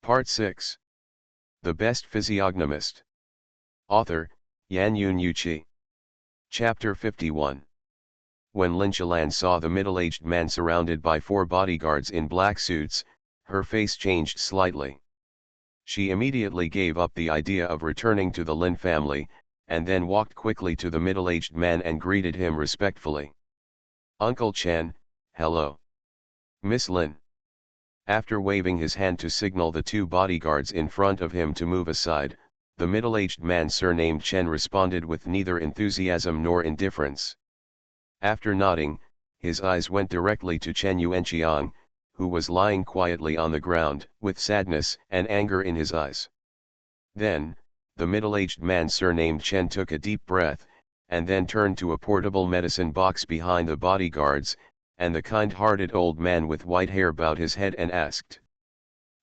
Part 6. The Best Physiognomist. Author, Yan Yun Yuchi. Chapter 51. When Lin Chalan saw the middle-aged man surrounded by 4 bodyguards in black suits, her face changed slightly. She immediately gave up the idea of returning to the Lin family, and then walked quickly to the middle-aged man and greeted him respectfully. "Uncle Chen, hello. Miss Lin." After waving his hand to signal the 2 bodyguards in front of him to move aside, the middle-aged man surnamed Chen responded with neither enthusiasm nor indifference. After nodding, his eyes went directly to Chen Yuanqiang, who was lying quietly on the ground, with sadness and anger in his eyes. Then, the middle-aged man surnamed Chen took a deep breath, and then turned to a portable medicine box behind the bodyguards, and the kind-hearted old man with white hair bowed his head and asked,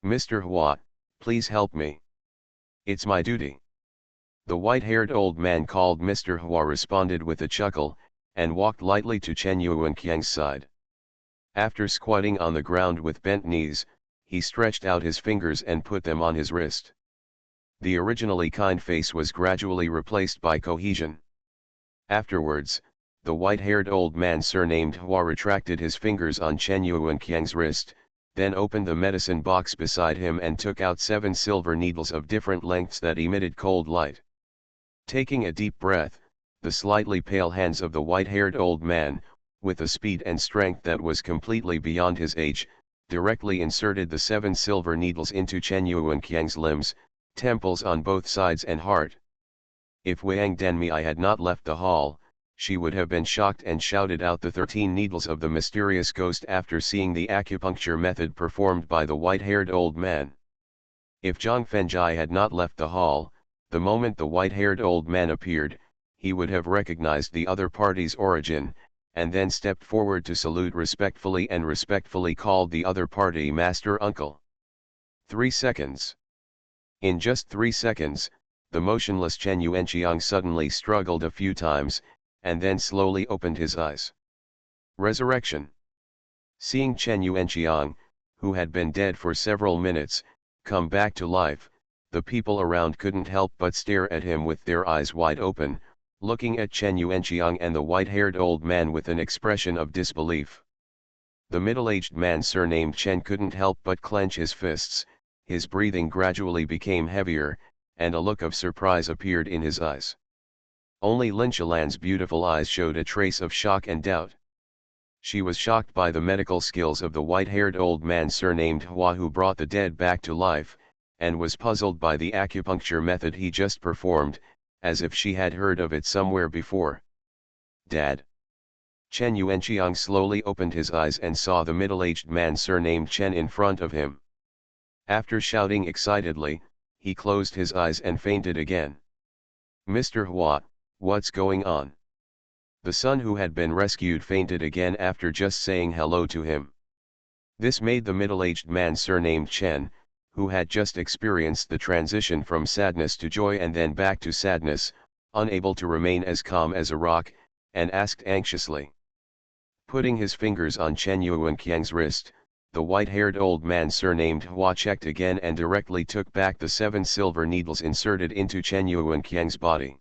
"Mr. Hua, please help me. It's my duty." The white-haired old man called Mr. Hua responded with a chuckle, and walked lightly to Chen Yuanqiang's side. After squatting on the ground with bent knees, he stretched out his fingers and put them on his wrist. The originally kind face was gradually replaced by cohesion. Afterwards, the white-haired old man surnamed Hua retracted his fingers on Chen Yuanqiang's wrist, then opened the medicine box beside him and took out 7 silver needles of different lengths that emitted cold light. Taking a deep breath, the slightly pale hands of the white-haired old man, with a speed and strength that was completely beyond his age, directly inserted the 7 silver needles into Chen Yuanqiang's limbs, temples on both sides and heart. If Wang Denmi had not left the hall, she would have been shocked and shouted out the 13 needles of the mysterious ghost after seeing the acupuncture method performed by the white-haired old man. If Zhang Fengjai had not left the hall, the moment the white-haired old man appeared, he would have recognized the other party's origin, and then stepped forward to salute respectfully and respectfully called the other party Master Uncle. 3 seconds. In just 3 seconds, the motionless Chen Yuanqiang suddenly struggled a few times, and then slowly opened his eyes. Resurrection. Seeing Chen Yuanqiang, who had been dead for several minutes, come back to life, the people around couldn't help but stare at him with their eyes wide open, looking at Chen Yuanqiang and the white-haired old man with an expression of disbelief. The middle-aged man surnamed Chen couldn't help but clench his fists, his breathing gradually became heavier, and a look of surprise appeared in his eyes. Only Lin Chalan's beautiful eyes showed a trace of shock and doubt. She was shocked by the medical skills of the white-haired old man surnamed Hua who brought the dead back to life, and was puzzled by the acupuncture method he just performed, as if she had heard of it somewhere before. "Dad." Chen Yuanqiang slowly opened his eyes and saw the middle-aged man surnamed Chen in front of him. After shouting excitedly, he closed his eyes and fainted again. "Mr. Hua, what's going on?" The son who had been rescued fainted again after just saying hello to him. This made the middle-aged man surnamed Chen, who had just experienced the transition from sadness to joy and then back to sadness, unable to remain as calm as a rock, and asked anxiously. Putting his fingers on Chen Yuanqiang's wrist, the white-haired old man surnamed Hua checked again and directly took back the 7 silver needles inserted into Chen Yuanqiang's body.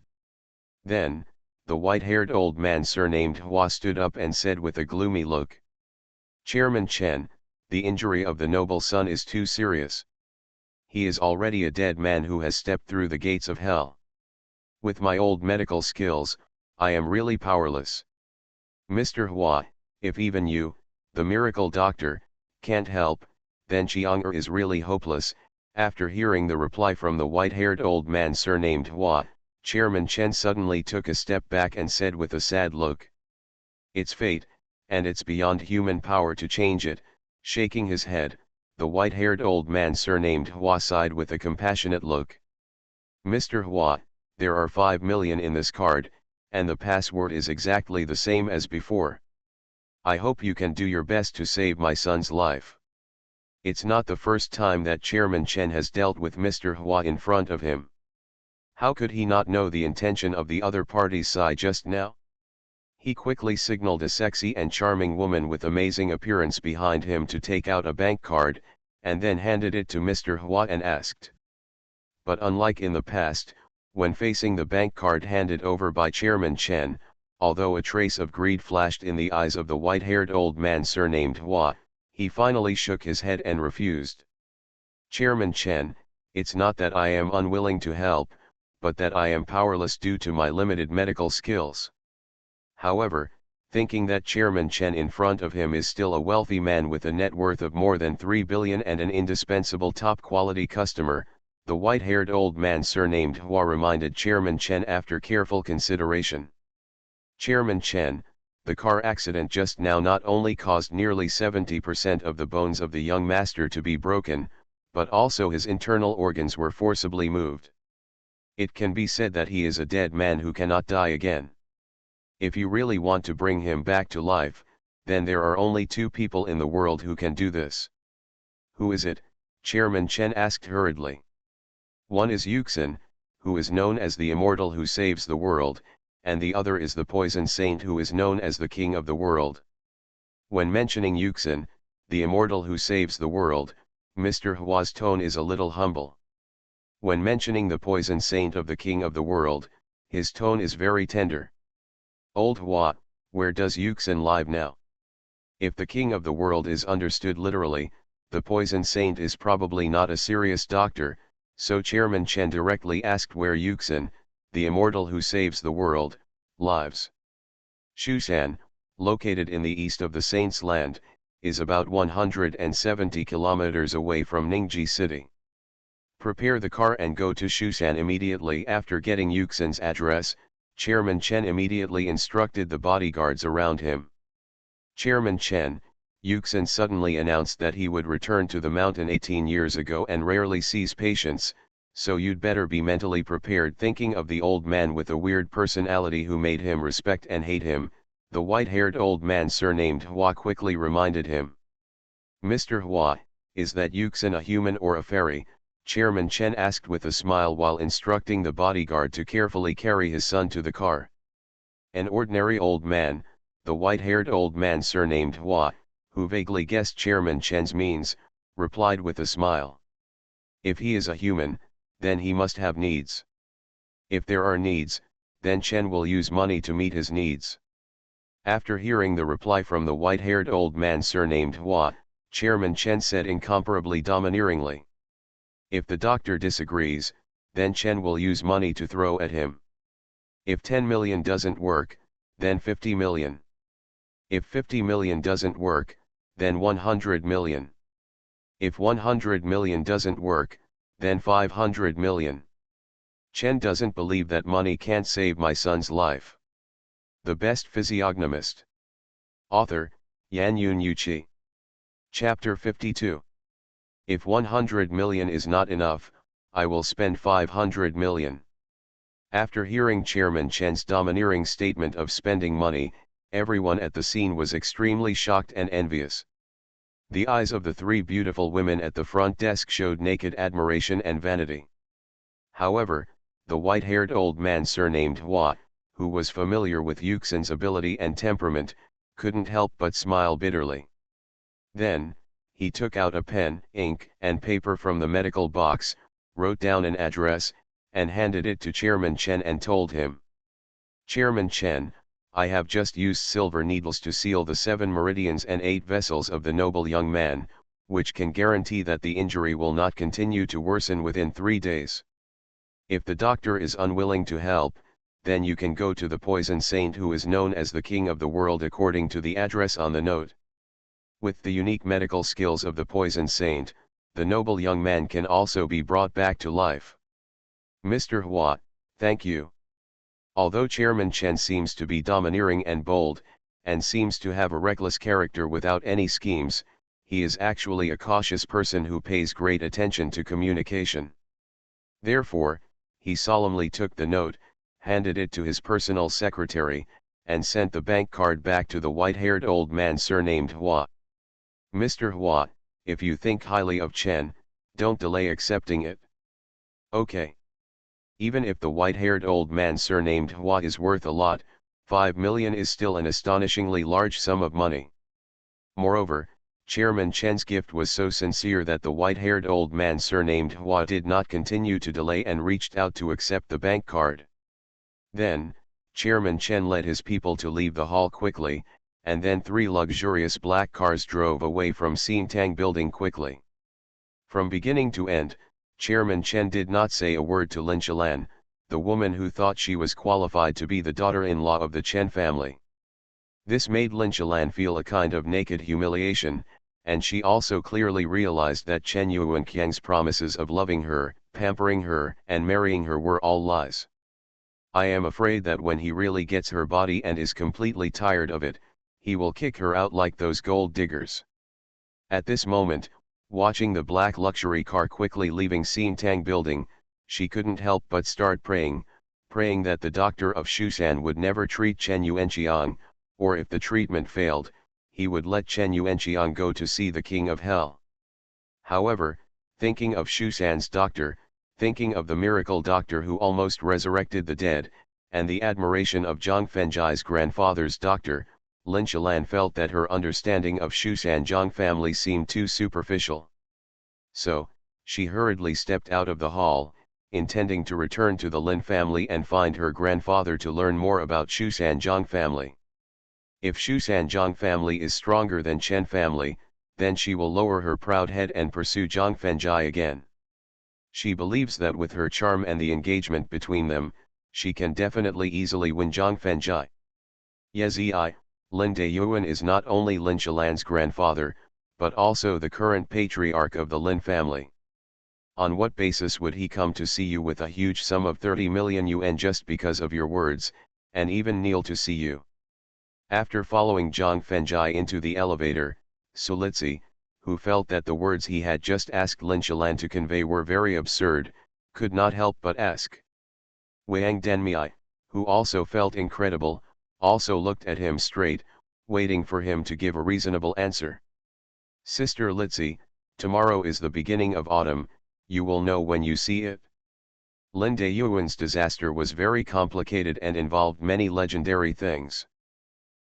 Then, the white-haired old man surnamed Hua stood up and said with a gloomy look, "Chairman Chen, the injury of the noble son is too serious. He is already a dead man who has stepped through the gates of hell. With my old medical skills, I am really powerless. Mr. Hua, if even you, the miracle doctor, can't help, then Chiang is really hopeless." After hearing the reply from the white-haired old man surnamed Hua, Chairman Chen suddenly took a step back and said with a sad look, "It's fate, and it's beyond human power to change it." Shaking his head, the white-haired old man surnamed Hua sighed with a compassionate look. "Mr. Hua, there are 5 million in this card, and the password is exactly the same as before. I hope you can do your best to save my son's life." It's not the first time that Chairman Chen has dealt with Mr. Hua in front of him. How could he not know the intention of the other party's side just now? He quickly signaled a sexy and charming woman with amazing appearance behind him to take out a bank card, and then handed it to Mr. Hua and asked. But unlike in the past, when facing the bank card handed over by Chairman Chen, although a trace of greed flashed in the eyes of the white-haired old man surnamed Hua, he finally shook his head and refused. Chairman Chen, it's not that I am unwilling to help, but that I am powerless due to my limited medical skills. However, thinking that Chairman Chen in front of him is still a wealthy man with a net worth of more than 3 billion and an indispensable top-quality customer, the white-haired old man surnamed Hua reminded Chairman Chen after careful consideration. Chairman Chen, the car accident just now not only caused nearly 70% of the bones of the young master to be broken, but also his internal organs were forcibly moved. It can be said that he is a dead man who cannot die again. If you really want to bring him back to life, then there are only two people in the world who can do this. Who is it? Chairman Chen asked hurriedly. One is Yuxin, who is known as the immortal who saves the world, and the other is the poison saint who is known as the king of the world. When mentioning Yuxin, the immortal who saves the world, Mr. Hua's tone is a little humble. When mentioning the poison saint of the king of the world, his tone is very tender. Old Hua, where does Yuxin live now? If the king of the world is understood literally, the poison saint is probably not a serious doctor, so Chairman Chen directly asked where Yuxin, the immortal who saves the world, lives. Shushan, located in the east of the Saints' Land, is about 170 kilometers away from Ningji City. Prepare the car and go to Shushan immediately. After getting Yuxin's address, Chairman Chen immediately instructed the bodyguards around him. Chairman Chen, Yuxin suddenly announced that he would return to the mountain 18 years ago and rarely sees patients, so you'd better be mentally prepared. Thinking of the old man with a weird personality who made him respect and hate him, the white-haired old man surnamed Hua quickly reminded him. Mr. Hua, is that Yuxin a human or a fairy? Chairman Chen asked with a smile while instructing the bodyguard to carefully carry his son to the car. An ordinary old man, the white-haired old man surnamed Hua, who vaguely guessed Chairman Chen's means, replied with a smile. If he is a human, then he must have needs. If there are needs, then Chen will use money to meet his needs. After hearing the reply from the white-haired old man surnamed Hua, Chairman Chen said incomparably domineeringly. If the doctor disagrees, then Chen will use money to throw at him. If 10 million doesn't work, then 50 million. If 50 million doesn't work, then 100 million. If 100 million doesn't work, then 500 million. Chen doesn't believe that money can't save my son's life. The Best Physiognomist. Author, Yan Yun Yuqi. Chapter 52. If 100 million is not enough, I will spend 500 million. After hearing Chairman Chen's domineering statement of spending money, everyone at the scene was extremely shocked and envious. The eyes of the three beautiful women at the front desk showed naked admiration and vanity. However, the white-haired old man surnamed Hua, who was familiar with Yuxin's ability and temperament, couldn't help but smile bitterly. Then, he took out a pen, ink, and paper from the medical box, wrote down an address, and handed it to Chairman Chen and told him. Chairman Chen, I have just used silver needles to seal the 7 meridians and 8 vessels of the noble young man, which can guarantee that the injury will not continue to worsen within 3 days. If the doctor is unwilling to help, then you can go to the poison saint who is known as the king of the world according to the address on the note. With the unique medical skills of the poison saint, the noble young man can also be brought back to life. Mr. Hua, thank you. Although Chairman Chen seems to be domineering and bold, and seems to have a reckless character without any schemes, he is actually a cautious person who pays great attention to communication. Therefore, he solemnly took the note, handed it to his personal secretary, and sent the bank card back to the white-haired old man surnamed Hua. Mr. Hua, if you think highly of Chen, don't delay accepting it. Okay. Even if the white-haired old man surnamed Hua is worth a lot, 5 million is still an astonishingly large sum of money. Moreover, Chairman Chen's gift was so sincere that the white-haired old man surnamed Hua did not continue to delay and reached out to accept the bank card. Then, Chairman Chen led his people to leave the hall quickly, and then 3 luxurious black cars drove away from Xintang building quickly. From beginning to end, Chairman Chen did not say a word to Lin Qilan, the woman who thought she was qualified to be the daughter-in-law of the Chen family. This made Lin Qilan feel a kind of naked humiliation, and she also clearly realized that Chen Yuanqiang's promises of loving her, pampering her, and marrying her were all lies. I am afraid that when he really gets her body and is completely tired of it, he will kick her out like those gold diggers. At this moment, watching the black luxury car quickly leaving Xintang building, she couldn't help but start praying that the doctor of Shushan would never treat Chen Yuanqiang, or if the treatment failed, he would let Chen Yuanqiang go to see the king of hell. However, thinking of Shushan's doctor, thinking of the miracle doctor who almost resurrected the dead, and the admiration of Zhang Fenjai's grandfather's doctor, Lin Qilan felt that her understanding of Shushan Zhang family seemed too superficial. So, she hurriedly stepped out of the hall, intending to return to the Lin family and find her grandfather to learn more about Shushan Zhang family. If Shushan Zhang family is stronger than Chen family, then she will lower her proud head and pursue Zhang Fenjai again. She believes that with her charm and the engagement between them, she can definitely easily win Zhang Fenjai. Yezi, Lin Deyuan is not only Lin Qilan's grandfather, but also the current patriarch of the Lin family. On what basis would he come to see you with a huge sum of 30 million yuan just because of your words, and even kneel to see you? After following Zhang Fenjai into the elevator, Sulitzi, who felt that the words he had just asked Lin Qilan to convey were very absurd, could not help but ask. Wang Denmei, who also felt incredible, also looked at him straight, waiting for him to give a reasonable answer. Sister Litzi, tomorrow is the beginning of autumn, you will know when you see it. Lin Deyuan's disaster was very complicated and involved many legendary things.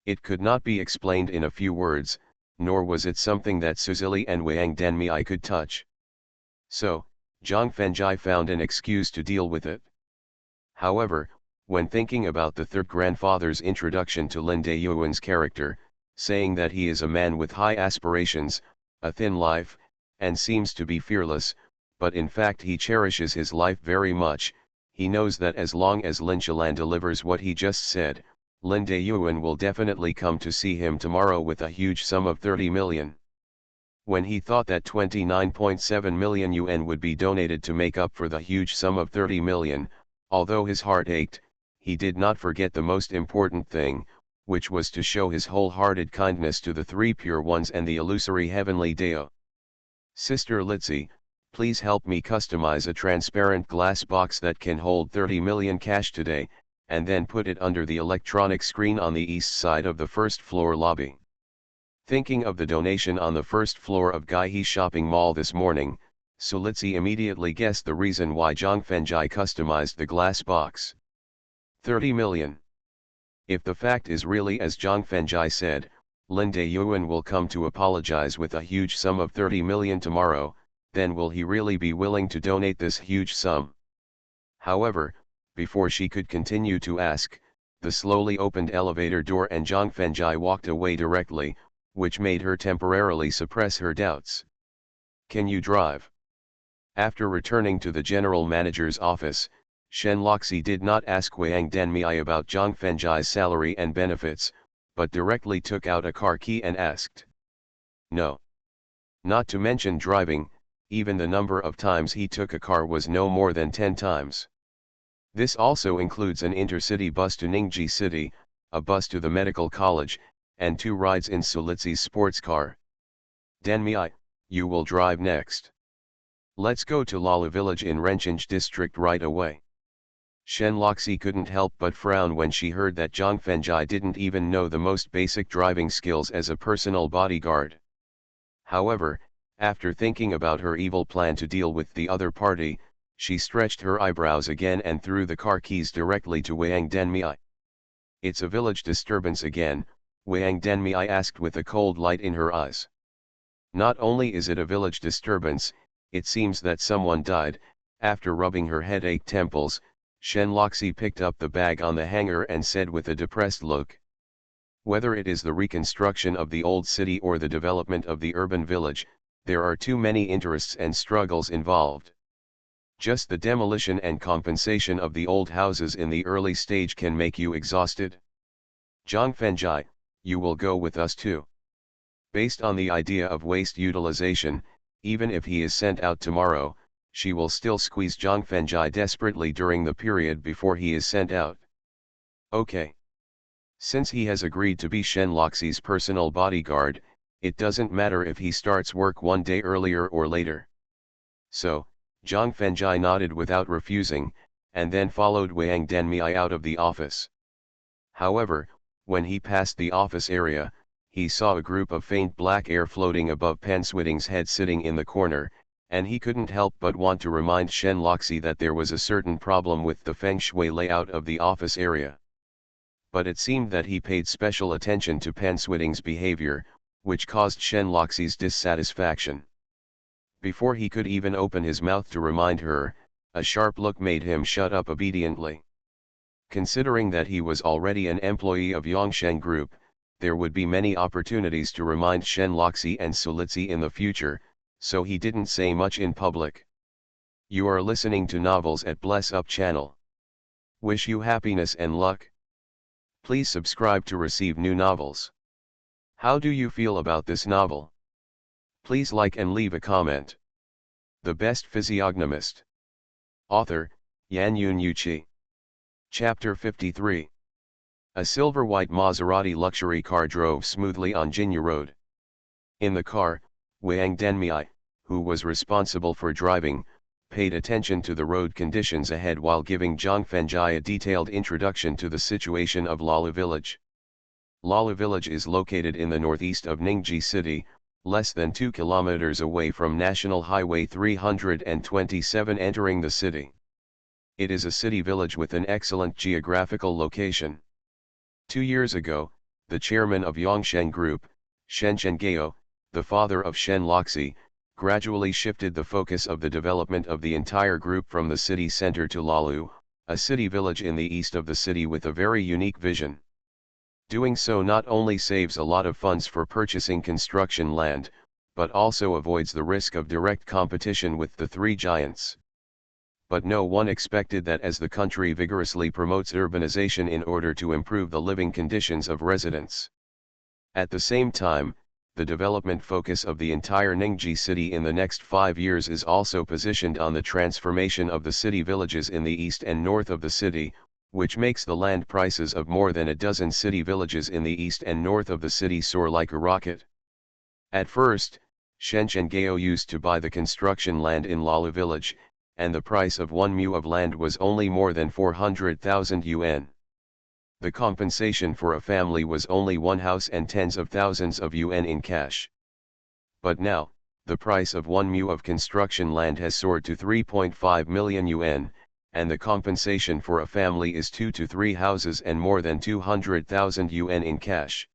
It could not be explained in a few words, nor was it something that Suzili and Wang Denmei could touch. So, Zhang Fenjai found an excuse to deal with it. However, when thinking about the third grandfather's introduction to Lin Deyuan's character, saying that he is a man with high aspirations, a thin life, and seems to be fearless, but in fact he cherishes his life very much, he knows that as long as Lin Qilan delivers what he just said, Lin Deyuan will definitely come to see him tomorrow with a huge sum of 30 million. When he thought that 29.7 million yuan would be donated to make up for the huge sum of 30 million, although his heart ached, he did not forget the most important thing, which was to show his wholehearted kindness to the 3 pure ones and the illusory heavenly Deo. Sister Litzi, please help me customize a transparent glass box that can hold 30 million cash today, and then put it under the electronic screen on the east side of the first floor lobby. Thinking of the donation on the first floor of Gaihe shopping mall this morning, Sulitzi immediately guessed the reason why Zhang Fenjai customized the glass box. 30 million. If the fact is really as Zhang Fenjai said, Lin Deyuan will come to apologize with a huge sum of 30 million tomorrow, then will he really be willing to donate this huge sum? However, before she could continue to ask, the slowly opened elevator door and Zhang Fenjai walked away directly, which made her temporarily suppress her doubts. Can you drive? After returning to the general manager's office, Shen Loxi did not ask Wang Denmei about Zhang Fenjai's salary and benefits, but directly took out a car key and asked. No. Not to mention driving, even the number of times he took a car was no more than 10 times. This also includes an intercity bus to Ningji City, a bus to the medical college, and 2 rides in Sulitzi's sports car. Denmei, you will drive next. Let's go to Lala village in Renchange district right away. Shen Loxi couldn't help but frown when she heard that Zhang Fenjai didn't even know the most basic driving skills as a personal bodyguard. However, after thinking about her evil plan to deal with the other party, she stretched her eyebrows again and threw the car keys directly to Wang Denmei. It's a village disturbance again, Wang Denmei asked with a cold light in her eyes. Not only is it a village disturbance, it seems that someone died. After rubbing her headache temples, Shenloxi picked up the bag on the hanger and said with a depressed look. Whether it is the reconstruction of the old city or the development of the urban village, there are too many interests and struggles involved. Just the demolition and compensation of the old houses in the early stage can make you exhausted. Zhang Fengjai, you will go with us too. Based on the idea of waste utilization, even if he is sent out tomorrow, she will still squeeze Zhang Fengjai desperately during the period before he is sent out. Okay. Since he has agreed to be Shenloxi's personal bodyguard, it doesn't matter if he starts work one day earlier or later. So, Zhang Fengjai nodded without refusing, and then followed Wang Denmei out of the office. However, when he passed the office area, he saw a group of faint black air floating above Panswitting's head sitting in the corner, and he couldn't help but want to remind Shenloxi that there was a certain problem with the feng shui layout of the office area. But it seemed that he paid special attention to Panswitting's behavior, which caused Shenloxi's dissatisfaction. Before he could even open his mouth to remind her, a sharp look made him shut up obediently. Considering that he was already an employee of Yongsheng Group, there would be many opportunities to remind Shenloxi and Sulitzi in the future, so he didn't say much in public. You are listening to Novels at Bless Up channel. Wish you happiness and luck. Please subscribe to receive new novels. How do you feel about this novel? Please like and leave a comment. The Best Physiognomist. Author, Yan Yun Yuqi. Chapter 53. A silver-white Maserati luxury car drove smoothly on Jinya Road. In the car, Wang Denmei, who was responsible for driving, paid attention to the road conditions ahead while giving Zhang Fengjai a detailed introduction to the situation of Lala Village. Lala Village is located in the northeast of Ningji City, less than 2 kilometers away from National Highway 327 entering the city. It is a city village with an excellent geographical location. 2 years ago, the chairman of Yongsheng Group, Shen Zhenggao, the father of Shenloxi, gradually shifted the focus of the development of the entire group from the city center to Lalu, a city village in the east of the city with a very unique vision. Doing so not only saves a lot of funds for purchasing construction land, but also avoids the risk of direct competition with the three giants. But no one expected that as the country vigorously promotes urbanization in order to improve the living conditions of residents. At the same time, the development focus of the entire Ningji city in the next 5 years is also positioned on the transformation of the city villages in the east and north of the city, which makes the land prices of more than a dozen city villages in the east and north of the city soar like a rocket. At first, Shen Zhenggao used to buy the construction land in Lala village, and the price of 1 mu of land was only more than 400,000 yuan. The compensation for a family was only one house and tens of thousands of yuan in cash. But now, the price of 1 mu of construction land has soared to 3.5 million yuan, and the compensation for a family is 2 to 3 houses and more than 200,000 yuan in cash.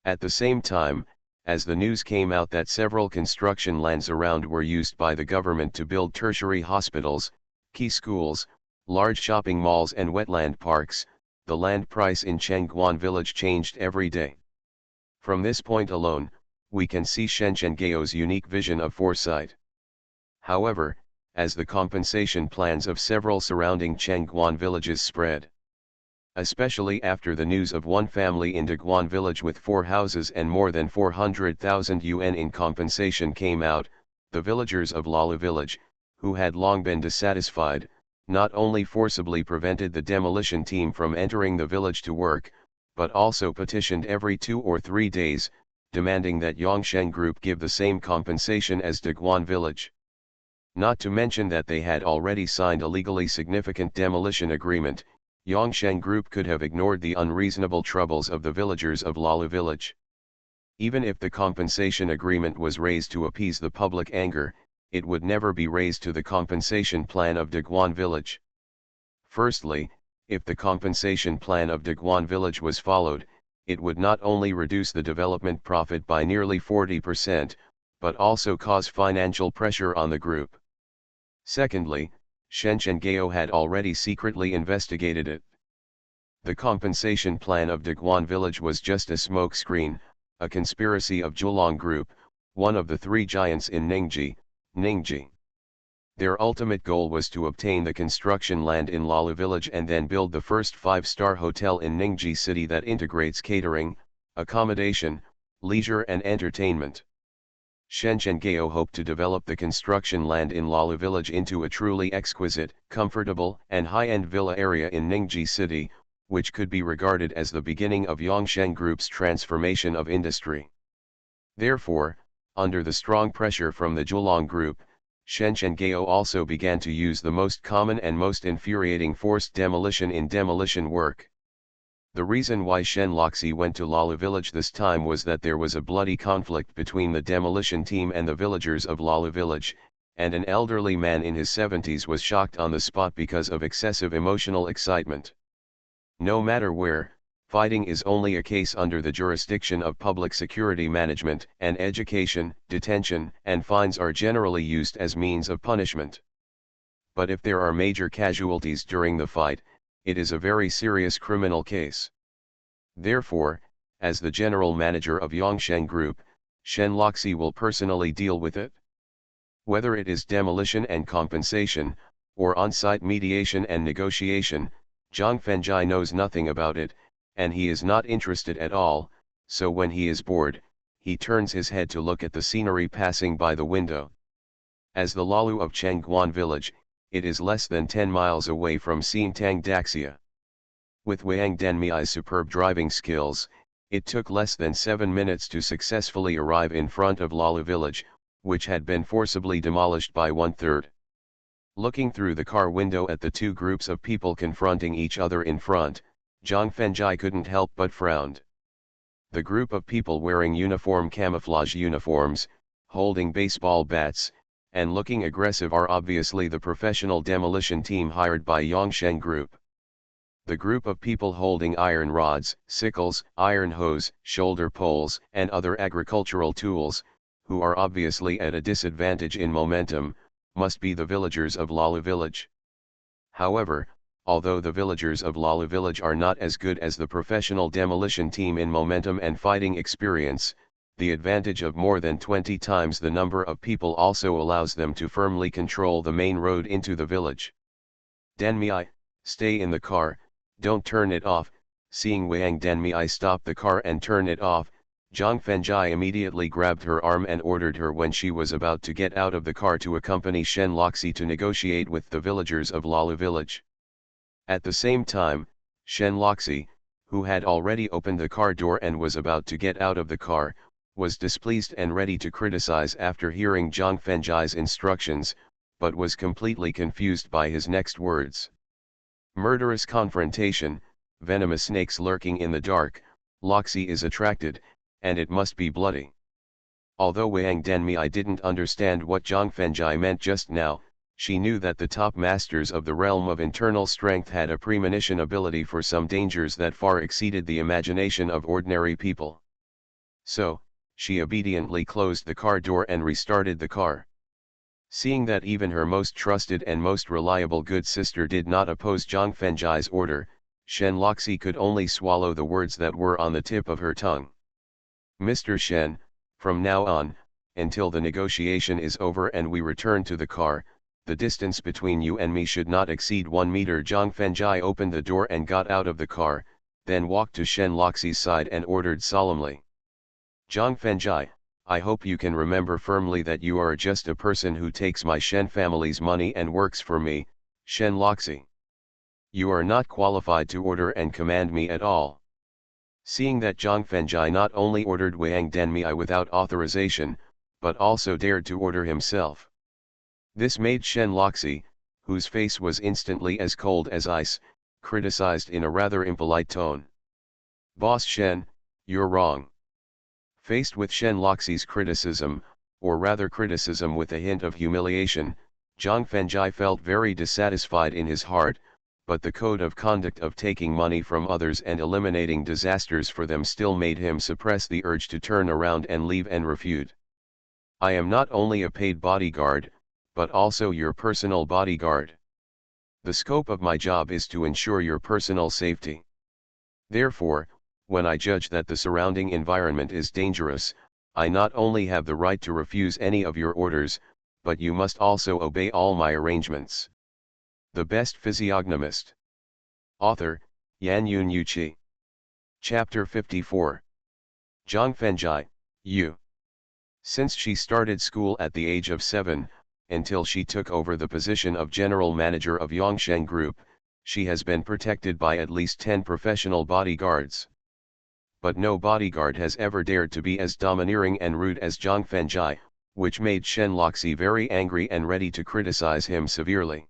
At the same time, as the news came out that several construction lands around were used by the government to build tertiary hospitals, key schools, large shopping malls and wetland parks, the land price in Chengguan village changed every day. From this point alone, we can see Shen Zhenggao's unique vision of foresight. However, as the compensation plans of several surrounding Chengguan villages spread, especially after the news of one family in Daguan village with 4 houses and more than 400,000 yuan in compensation came out, the villagers of Lala village, who had long been dissatisfied, not only forcibly prevented the demolition team from entering the village to work, but also petitioned every 2 or 3 days, demanding that Yongsheng Group give the same compensation as Daguan village. Not to mention that they had already signed a legally significant demolition agreement. Yongsheng Group could have ignored the unreasonable troubles of the villagers of Lala village. Even if the compensation agreement was raised to appease the public anger, it would never be raised to the compensation plan of Daguan village. Firstly, if the compensation plan of Daguan village was followed, it would not only reduce the development profit by nearly 40%, but also cause financial pressure on the group. Secondly, Shen Gao had already secretly investigated it. The compensation plan of Daguan village was just a smokescreen, a conspiracy of Zhulang Group, one of the three giants in Ningji. Their ultimate goal was to obtain the construction land in Lala village and then build the first five-star hotel in Ningji city that integrates catering, accommodation, leisure and entertainment. Shen Gao hoped to develop the construction land in Lala village into a truly exquisite, comfortable and high-end villa area in Ningji city, which could be regarded as the beginning of Yongsheng Group's transformation of industry. Therefore, under the strong pressure from the Zhulang Group, Shen Gao also began to use the most common and most infuriating forced demolition in demolition work. The reason why Shen Loxi went to Lala village this time was that there was a bloody conflict between the demolition team and the villagers of Lala village, and an elderly man in his 70s was shocked on the spot because of excessive emotional excitement. No matter where, fighting is only a case under the jurisdiction of public security management, and education, detention, and fines are generally used as means of punishment. But if there are major casualties during the fight, it is a very serious criminal case. Therefore, as the general manager of Yongsheng Group, Shen Loxi will personally deal with it. Whether it is demolition and compensation, or on-site mediation and negotiation, Zhang Fengjai knows nothing about it, and he is not interested at all, so when he is bored, he turns his head to look at the scenery passing by the window. As the Lalu of Chengguan village, it is less than 10 miles away from Xintang Daxia. With Wang Denmiai's superb driving skills, it took less than 7 minutes to successfully arrive in front of Lalu village, which had been forcibly demolished by 1/3. Looking through the car window at the two groups of people confronting each other in front, Zhang Fengjai couldn't help but frowned. The group of people wearing camouflage uniforms, holding baseball bats, and looking aggressive are obviously the professional demolition team hired by Yongsheng Group. The group of people holding iron rods, sickles, iron hose, shoulder poles, and other agricultural tools, who are obviously at a disadvantage in momentum, must be the villagers of Lala village. However, although the villagers of Lala village are not as good as the professional demolition team in momentum and fighting experience, the advantage of more than 20 times the number of people also allows them to firmly control the main road into the village. Denmiai, stay in the car, don't turn it off. Seeing Wang Denmiai stop the car and turn it off, Zhang Fengjai immediately grabbed her arm and ordered her when she was about to get out of the car to accompany Shen Loxi to negotiate with the villagers of Lala village. At the same time, Shen Loxi, who had already opened the car door and was about to get out of the car, was displeased and ready to criticize after hearing Zhang Fengjai's instructions, but was completely confused by his next words. Murderous confrontation, venomous snakes lurking in the dark, Loxi is attracted, and it must be bloody. Although Wang Denmiai didn't understand what Zhang Fengjai meant just now, she knew that the top masters of the realm of internal strength had a premonition ability for some dangers that far exceeded the imagination of ordinary people. So, she obediently closed the car door and restarted the car. Seeing that even her most trusted and most reliable good sister did not oppose Zhang Fengjai's order, Shen Loxi could only swallow the words that were on the tip of her tongue. Mr. Shen, from now on, until the negotiation is over and we return to the car, the distance between you and me should not exceed 1 meter. Zhang Fengjai opened the door and got out of the car, then walked to Shen Loxi's side and ordered solemnly. Zhang Fengjai, I hope you can remember firmly that you are just a person who takes my Shen family's money and works for me, Shen Loxi. You are not qualified to order and command me at all. Seeing that Zhang Fengjai not only ordered Wang Denmiai without authorization, but also dared to order himself. This made Shen Loxi, whose face was instantly as cold as ice, criticized in a rather impolite tone. Boss Shen, you're wrong. Faced with Shen Loxi's criticism, or rather criticism with a hint of humiliation, Zhang Fengjai felt very dissatisfied in his heart, but the code of conduct of taking money from others and eliminating disasters for them still made him suppress the urge to turn around and leave and refute. I am not only a paid bodyguard, but also your personal bodyguard. The scope of my job is to ensure your personal safety. Therefore, when I judge that the surrounding environment is dangerous, I not only have the right to refuse any of your orders, but you must also obey all my arrangements. The Best Physiognomist. Author, Yan Yun Yuchi. Chapter 54. Zhang Fenjai, Yu. Since she started school at the age of 7, until she took over the position of general manager of Yongsheng Group, she has been protected by at least 10 professional bodyguards. But no bodyguard has ever dared to be as domineering and rude as Zhang Fenjai, which made Shen Loxi very angry and ready to criticize him severely.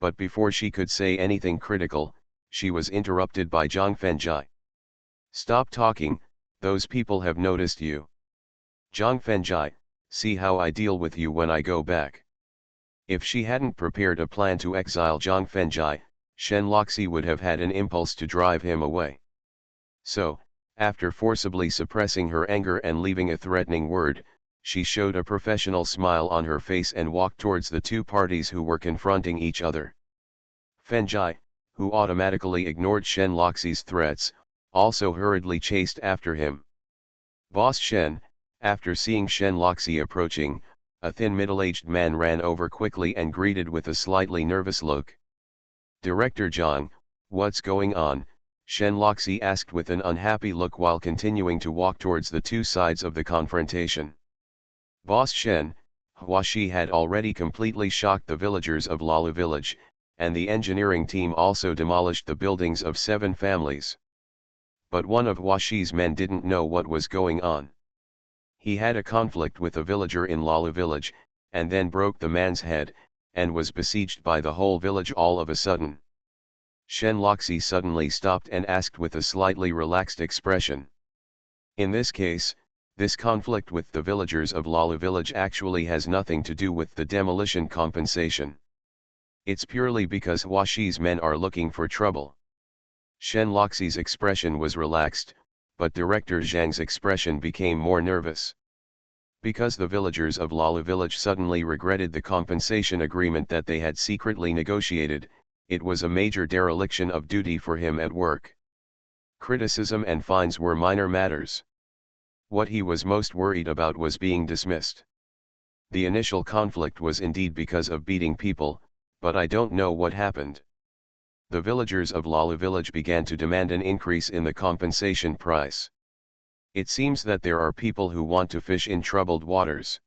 But before she could say anything critical, she was interrupted by Zhang Fenjai. Stop talking, those people have noticed you. Zhang Fenjai, see how I deal with you when I go back. If she hadn't prepared a plan to exile Zhang Fenjai, Shen Loxi would have had an impulse to drive him away. So, after forcibly suppressing her anger and leaving a threatening word, she showed a professional smile on her face and walked towards the two parties who were confronting each other. Fenjai, who automatically ignored Shen Loxi's threats, also hurriedly chased after him. Boss Shen, after seeing Shen Loxi approaching, a thin middle-aged man ran over quickly and greeted with a slightly nervous look. Director Zhang, what's going on? Shen Loxi asked with an unhappy look while continuing to walk towards the two sides of the confrontation. Boss Shen, Huashi had already completely shocked the villagers of Lala village, and the engineering team also demolished the buildings of 7 families. But one of Huashi's men didn't know what was going on. He had a conflict with a villager in Lala village, and then broke the man's head, and was besieged by the whole village all of a sudden. Shen Loxi suddenly stopped and asked with a slightly relaxed expression. In this case, this conflict with the villagers of Lala village actually has nothing to do with the demolition compensation. It's purely because Huashi's men are looking for trouble. Shen Loxi's expression was relaxed, but Director Zhang's expression became more nervous. Because the villagers of Lala village suddenly regretted the compensation agreement that they had secretly negotiated, it was a major dereliction of duty for him at work. Criticism and fines were minor matters. What he was most worried about was being dismissed. The initial conflict was indeed because of beating people, but I don't know what happened. The villagers of Lala village began to demand an increase in the compensation price. It seems that there are people who want to fish in troubled waters.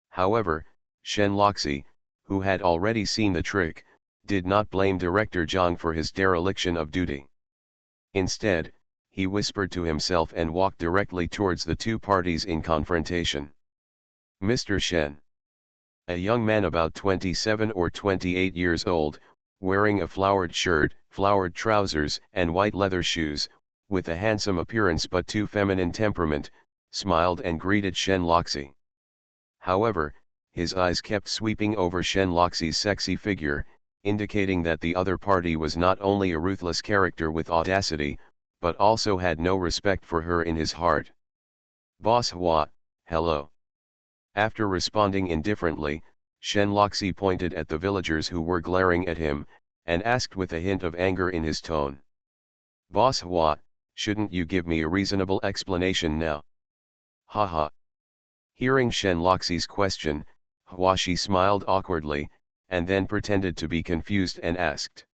However, Shen Loxi, who had already seen the trick, did not blame Director Zhang for his dereliction of duty. Instead, he whispered to himself and walked directly towards the two parties in confrontation. Mr. Shen. A young man about 27 or 28 years old, wearing a flowered shirt, flowered trousers, and white leather shoes, with a handsome appearance but too feminine temperament, smiled and greeted Shen Loxi. However, his eyes kept sweeping over Shen Loxi's sexy figure, indicating that the other party was not only a ruthless character with audacity, but also had no respect for her in his heart. Boss Hua, hello. After responding indifferently, Shen Loxi pointed at the villagers who were glaring at him, and asked with a hint of anger in his tone. Boss Hua, shouldn't you give me a reasonable explanation now? Ha. Hearing Shen Loxi's question, Huashi smiled awkwardly, and then pretended to be confused and asked.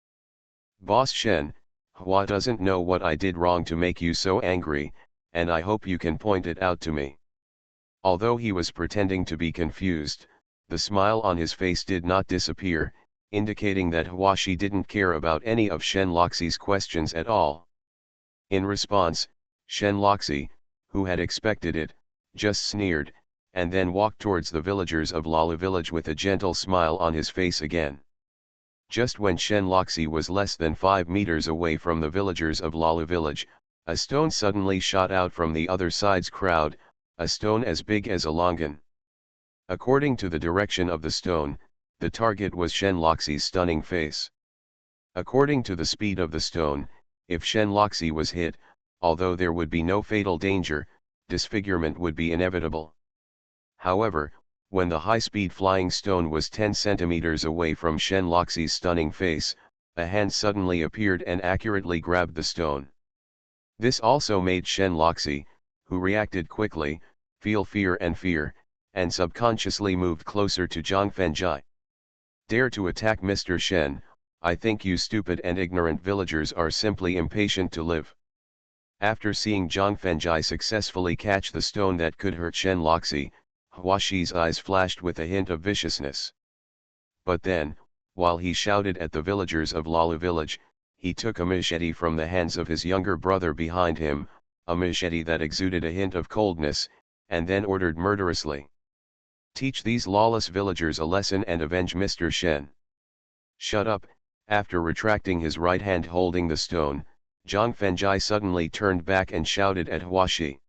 Boss Shen, Hua doesn't know what I did wrong to make you so angry, and I hope you can point it out to me. Although he was pretending to be confused, the smile on his face did not disappear, indicating that Huashi didn't care about any of Shen Loxi's questions at all. In response, Shen Loxi, who had expected it, just sneered, and then walked towards the villagers of Lala village with a gentle smile on his face again. Just when Shen Loxi was less than 5 meters away from the villagers of Lala village, a stone suddenly shot out from the other side's crowd, a stone as big as a longan. According to the direction of the stone, the target was Shen Loxi's stunning face. According to the speed of the stone, if Shen Loxi was hit, although there would be no fatal danger, disfigurement would be inevitable. However, when the high-speed flying stone was 10 centimeters away from Shen Loxi's stunning face, a hand suddenly appeared and accurately grabbed the stone. This also made Shen Loxi, who reacted quickly, feel fear, and subconsciously moved closer to Zhang Fengjai. Dare to attack Mr. Shen, I think you stupid and ignorant villagers are simply impatient to live. After seeing Zhang Fengjai successfully catch the stone that could hurt Shen Loxi, Huaxi's eyes flashed with a hint of viciousness. But then, while he shouted at the villagers of Lalu village, he took a machete from the hands of his younger brother behind him, a machete that exuded a hint of coldness, and then ordered murderously. Teach these lawless villagers a lesson and avenge Mr. Shen. Shut up. After retracting his right hand holding the stone, Zhang Fengjai suddenly turned back and shouted at Huaxi.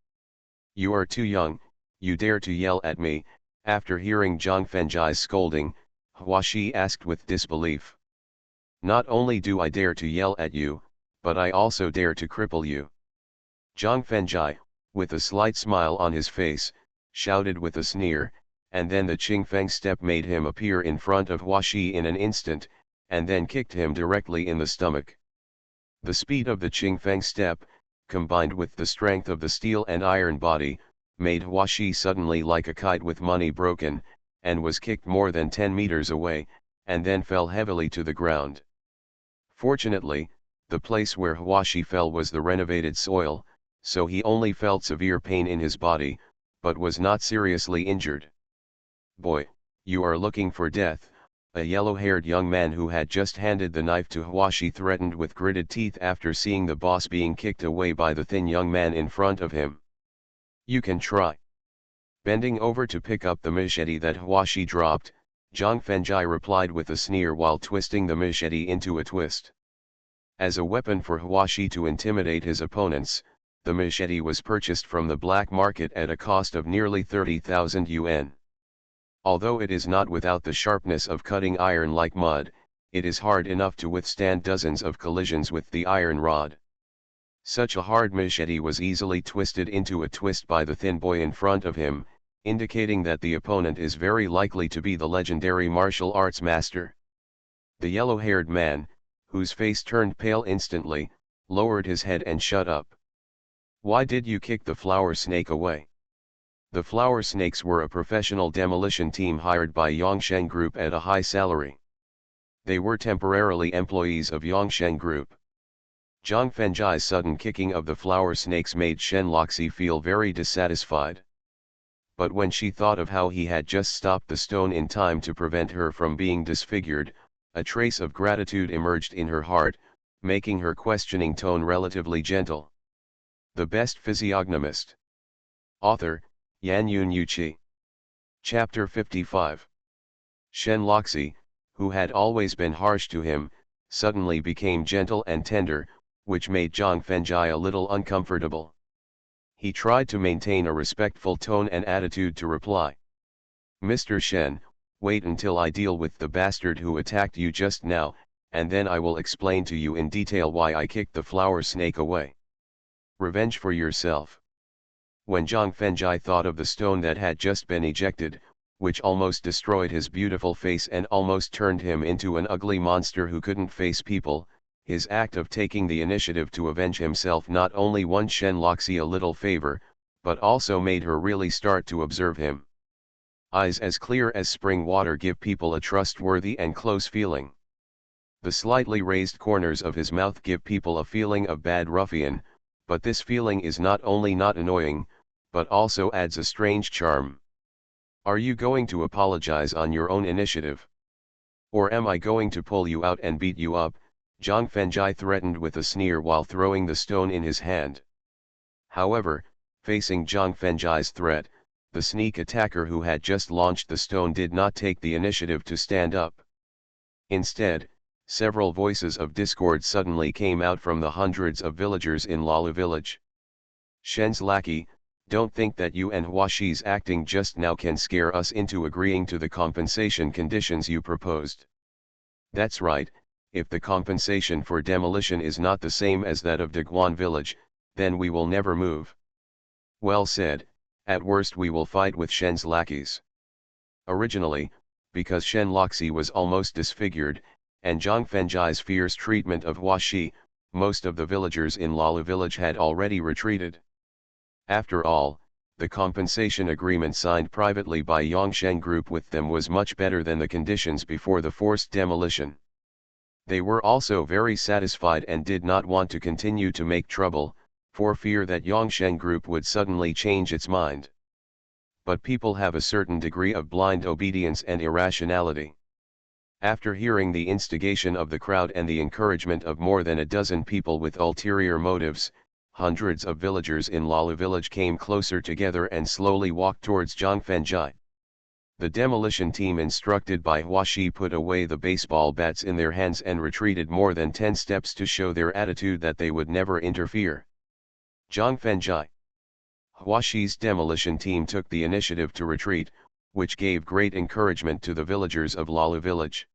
You are too young, you dare to yell at me. After hearing Zhang Fengjai's scolding, Huaxi asked with disbelief. Not only do I dare to yell at you, but I also dare to cripple you. Zhang Fengjai, with a slight smile on his face, shouted with a sneer, and then the Qingfeng step made him appear in front of Huaxi in an instant, and then kicked him directly in the stomach. The speed of the Qingfeng step, combined with the strength of the steel and iron body, made Huaxi suddenly like a kite with money broken, and was kicked more than 10 meters away, and then fell heavily to the ground. Fortunately, the place where Huaxi fell was the renovated soil, so he only felt severe pain in his body, but was not seriously injured. Boy, you are looking for death, a yellow-haired young man who had just handed the knife to Huaxi threatened with gritted teeth after seeing the boss being kicked away by the thin young man in front of him. You can try. Bending over to pick up the machete that Huaxi dropped, Zhang Fengjai replied with a sneer while twisting the machete into a twist. As a weapon for Huaxi to intimidate his opponents, the machete was purchased from the black market at a cost of nearly 30,000 yuan. Although it is not without the sharpness of cutting iron like mud, it is hard enough to withstand dozens of collisions with the iron rod. Such a hard machete was easily twisted into a twist by the thin boy in front of him, indicating that the opponent is very likely to be the legendary martial arts master. The yellow-haired man, whose face turned pale instantly, lowered his head and shut up. Why did you kick the flower snake away? The flower snakes were a professional demolition team hired by Yongsheng Group at a high salary. They were temporarily employees of Yongsheng Group. Zhang Fengjai's sudden kicking of the flower snakes made Shen Loxi feel very dissatisfied. But when she thought of how he had just stopped the stone in time to prevent her from being disfigured, a trace of gratitude emerged in her heart, making her questioning tone relatively gentle. The Best Physiognomist. Author, Yan Yun Yuqi. Chapter 55. Shen Loxi, who had always been harsh to him, suddenly became gentle and tender, which made Zhang Fengjai a little uncomfortable. He tried to maintain a respectful tone and attitude to reply. Mr. Shen, wait until I deal with the bastard who attacked you just now, and then I will explain to you in detail why I kicked the flower snake away. Revenge for yourself. When Zhang Fengjai thought of the stone that had just been ejected, which almost destroyed his beautiful face and almost turned him into an ugly monster who couldn't face people, his act of taking the initiative to avenge himself not only won Shen Loxi a little favor, but also made her really start to observe him. Eyes as clear as spring water give people a trustworthy and close feeling. The slightly raised corners of his mouth give people a feeling of bad ruffian, but this feeling is not only not annoying, but also adds a strange charm. Are you going to apologize on your own initiative? Or am I going to pull you out and beat you up? Zhang Fengjai threatened with a sneer while throwing the stone in his hand. However, facing Zhang Fengjai's threat, the sneak attacker who had just launched the stone did not take the initiative to stand up. Instead, several voices of discord suddenly came out from the hundreds of villagers in Lalu village. Shen's lackey, don't think that you and Huaxi's acting just now can scare us into agreeing to the compensation conditions you proposed. That's right, if the compensation for demolition is not the same as that of Daguan village, then we will never move. Well said, At worst we will fight with Shen's lackeys. Originally, because Shen Loxi was almost disfigured, and Zhang Fenjai's fierce treatment of Hua Shi, most of the villagers in Lala village had already retreated. After all, the compensation agreement signed privately by Yongsheng Group with them was much better than the conditions before the forced demolition. They were also very satisfied and did not want to continue to make trouble, for fear that Yongsheng Group would suddenly change its mind. But people have a certain degree of blind obedience and irrationality. After hearing the instigation of the crowd and the encouragement of more than a dozen people with ulterior motives, hundreds of villagers in Lala village came closer together and slowly walked towards Zhang Fenjai. The demolition team instructed by Hua Shi put away the baseball bats in their hands and retreated more than 10 steps to show their attitude that they would never interfere. Zhang Fenjai. Hua Shi's demolition team took the initiative to retreat, which gave great encouragement to the villagers of Lala village.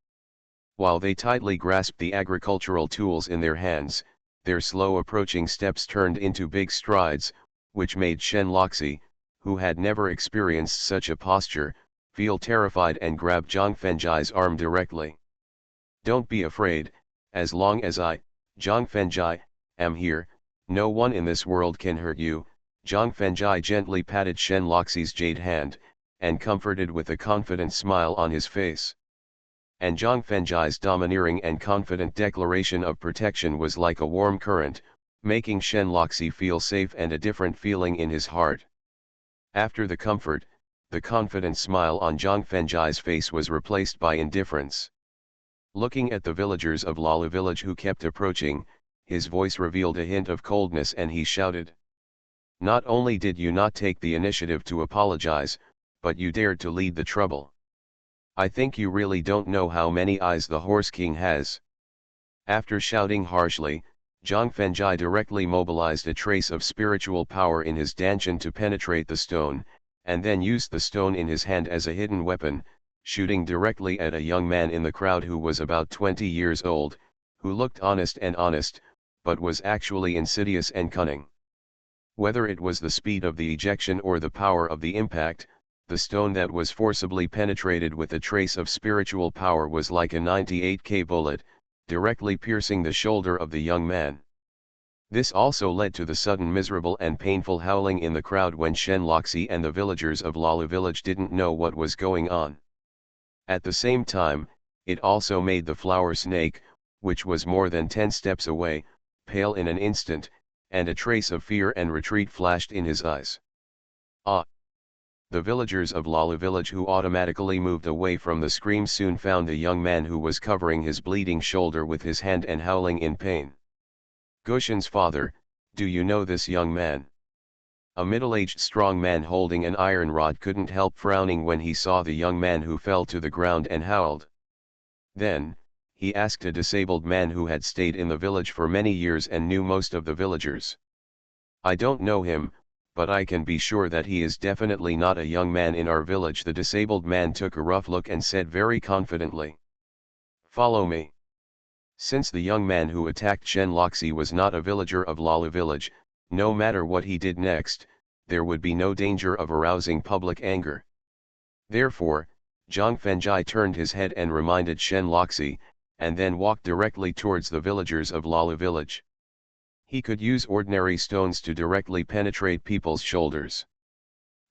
While they tightly grasped the agricultural tools in their hands, their slow approaching steps turned into big strides, which made Shen Loxi, who had never experienced such a posture, feel terrified and grabbed Zhang Fenjai's arm directly. "Don't be afraid, as long as I, Zhang Fenjai, am here, no one in this world can hurt you." Zhang Fenjai gently patted Shen Loxi's jade hand, and comforted with a confident smile on his face. And Zhang Fenjai's domineering and confident declaration of protection was like a warm current, making Shen Loxi feel safe and a different feeling in his heart. After the comfort, the confident smile on Zhang Fenjai's face was replaced by indifference. Looking at the villagers of Lala village who kept approaching, his voice revealed a hint of coldness and he shouted. "Not only did you not take the initiative to apologize, but you dared to lead the trouble. I think you really don't know how many eyes the Horse King has." After shouting harshly, Zhang Fenjai directly mobilized a trace of spiritual power in his dantian to penetrate the stone, and then used the stone in his hand as a hidden weapon, shooting directly at a young man in the crowd who was about 20 years old, who looked honest, but was actually insidious and cunning. Whether it was the speed of the ejection or the power of the impact, the stone that was forcibly penetrated with a trace of spiritual power was like a 98K bullet, directly piercing the shoulder of the young man. This also led to the sudden miserable and painful howling in the crowd when Shen Loxi and the villagers of Lala village didn't know what was going on. At the same time, it also made the flower snake, which was more than 10 steps away, pale in an instant, and a trace of fear and retreat flashed in his eyes. "Ah!" The villagers of Lala village who automatically moved away from the scream soon found a young man who was covering his bleeding shoulder with his hand and howling in pain. "Goshen's father, do you know this young man?" A middle-aged strong man holding an iron rod couldn't help frowning when he saw the young man who fell to the ground and howled. Then, he asked a disabled man who had stayed in the village for many years and knew most of the villagers. "I don't know him, but I can be sure that he is definitely not a young man in our village." The disabled man took a rough look and said very confidently, "Follow me." Since the young man who attacked Shen Loxi was not a villager of Lala village, no matter what he did next, there would be no danger of arousing public anger. Therefore, Zhang Fenjai turned his head and reminded Shen Loxi, and then walked directly towards the villagers of Lala village. He could use ordinary stones to directly penetrate people's shoulders.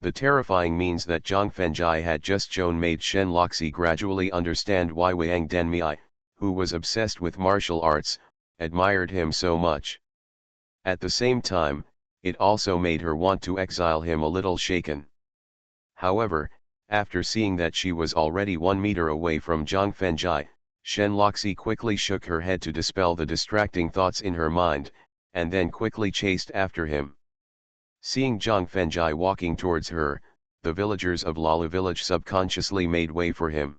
The terrifying means that Zhang Fenjai had just shown made Shen Loxi gradually understand why Wang Denmei, who was obsessed with martial arts, admired him so much. At the same time, it also made her want to exile him a little shaken. However, after seeing that she was already 1 meter away from Zhang Fenjai, Shen Loxi quickly shook her head to dispel the distracting thoughts in her mind, and then quickly chased after him. Seeing Zhang Fenjai walking towards her, the villagers of Lala village subconsciously made way for him.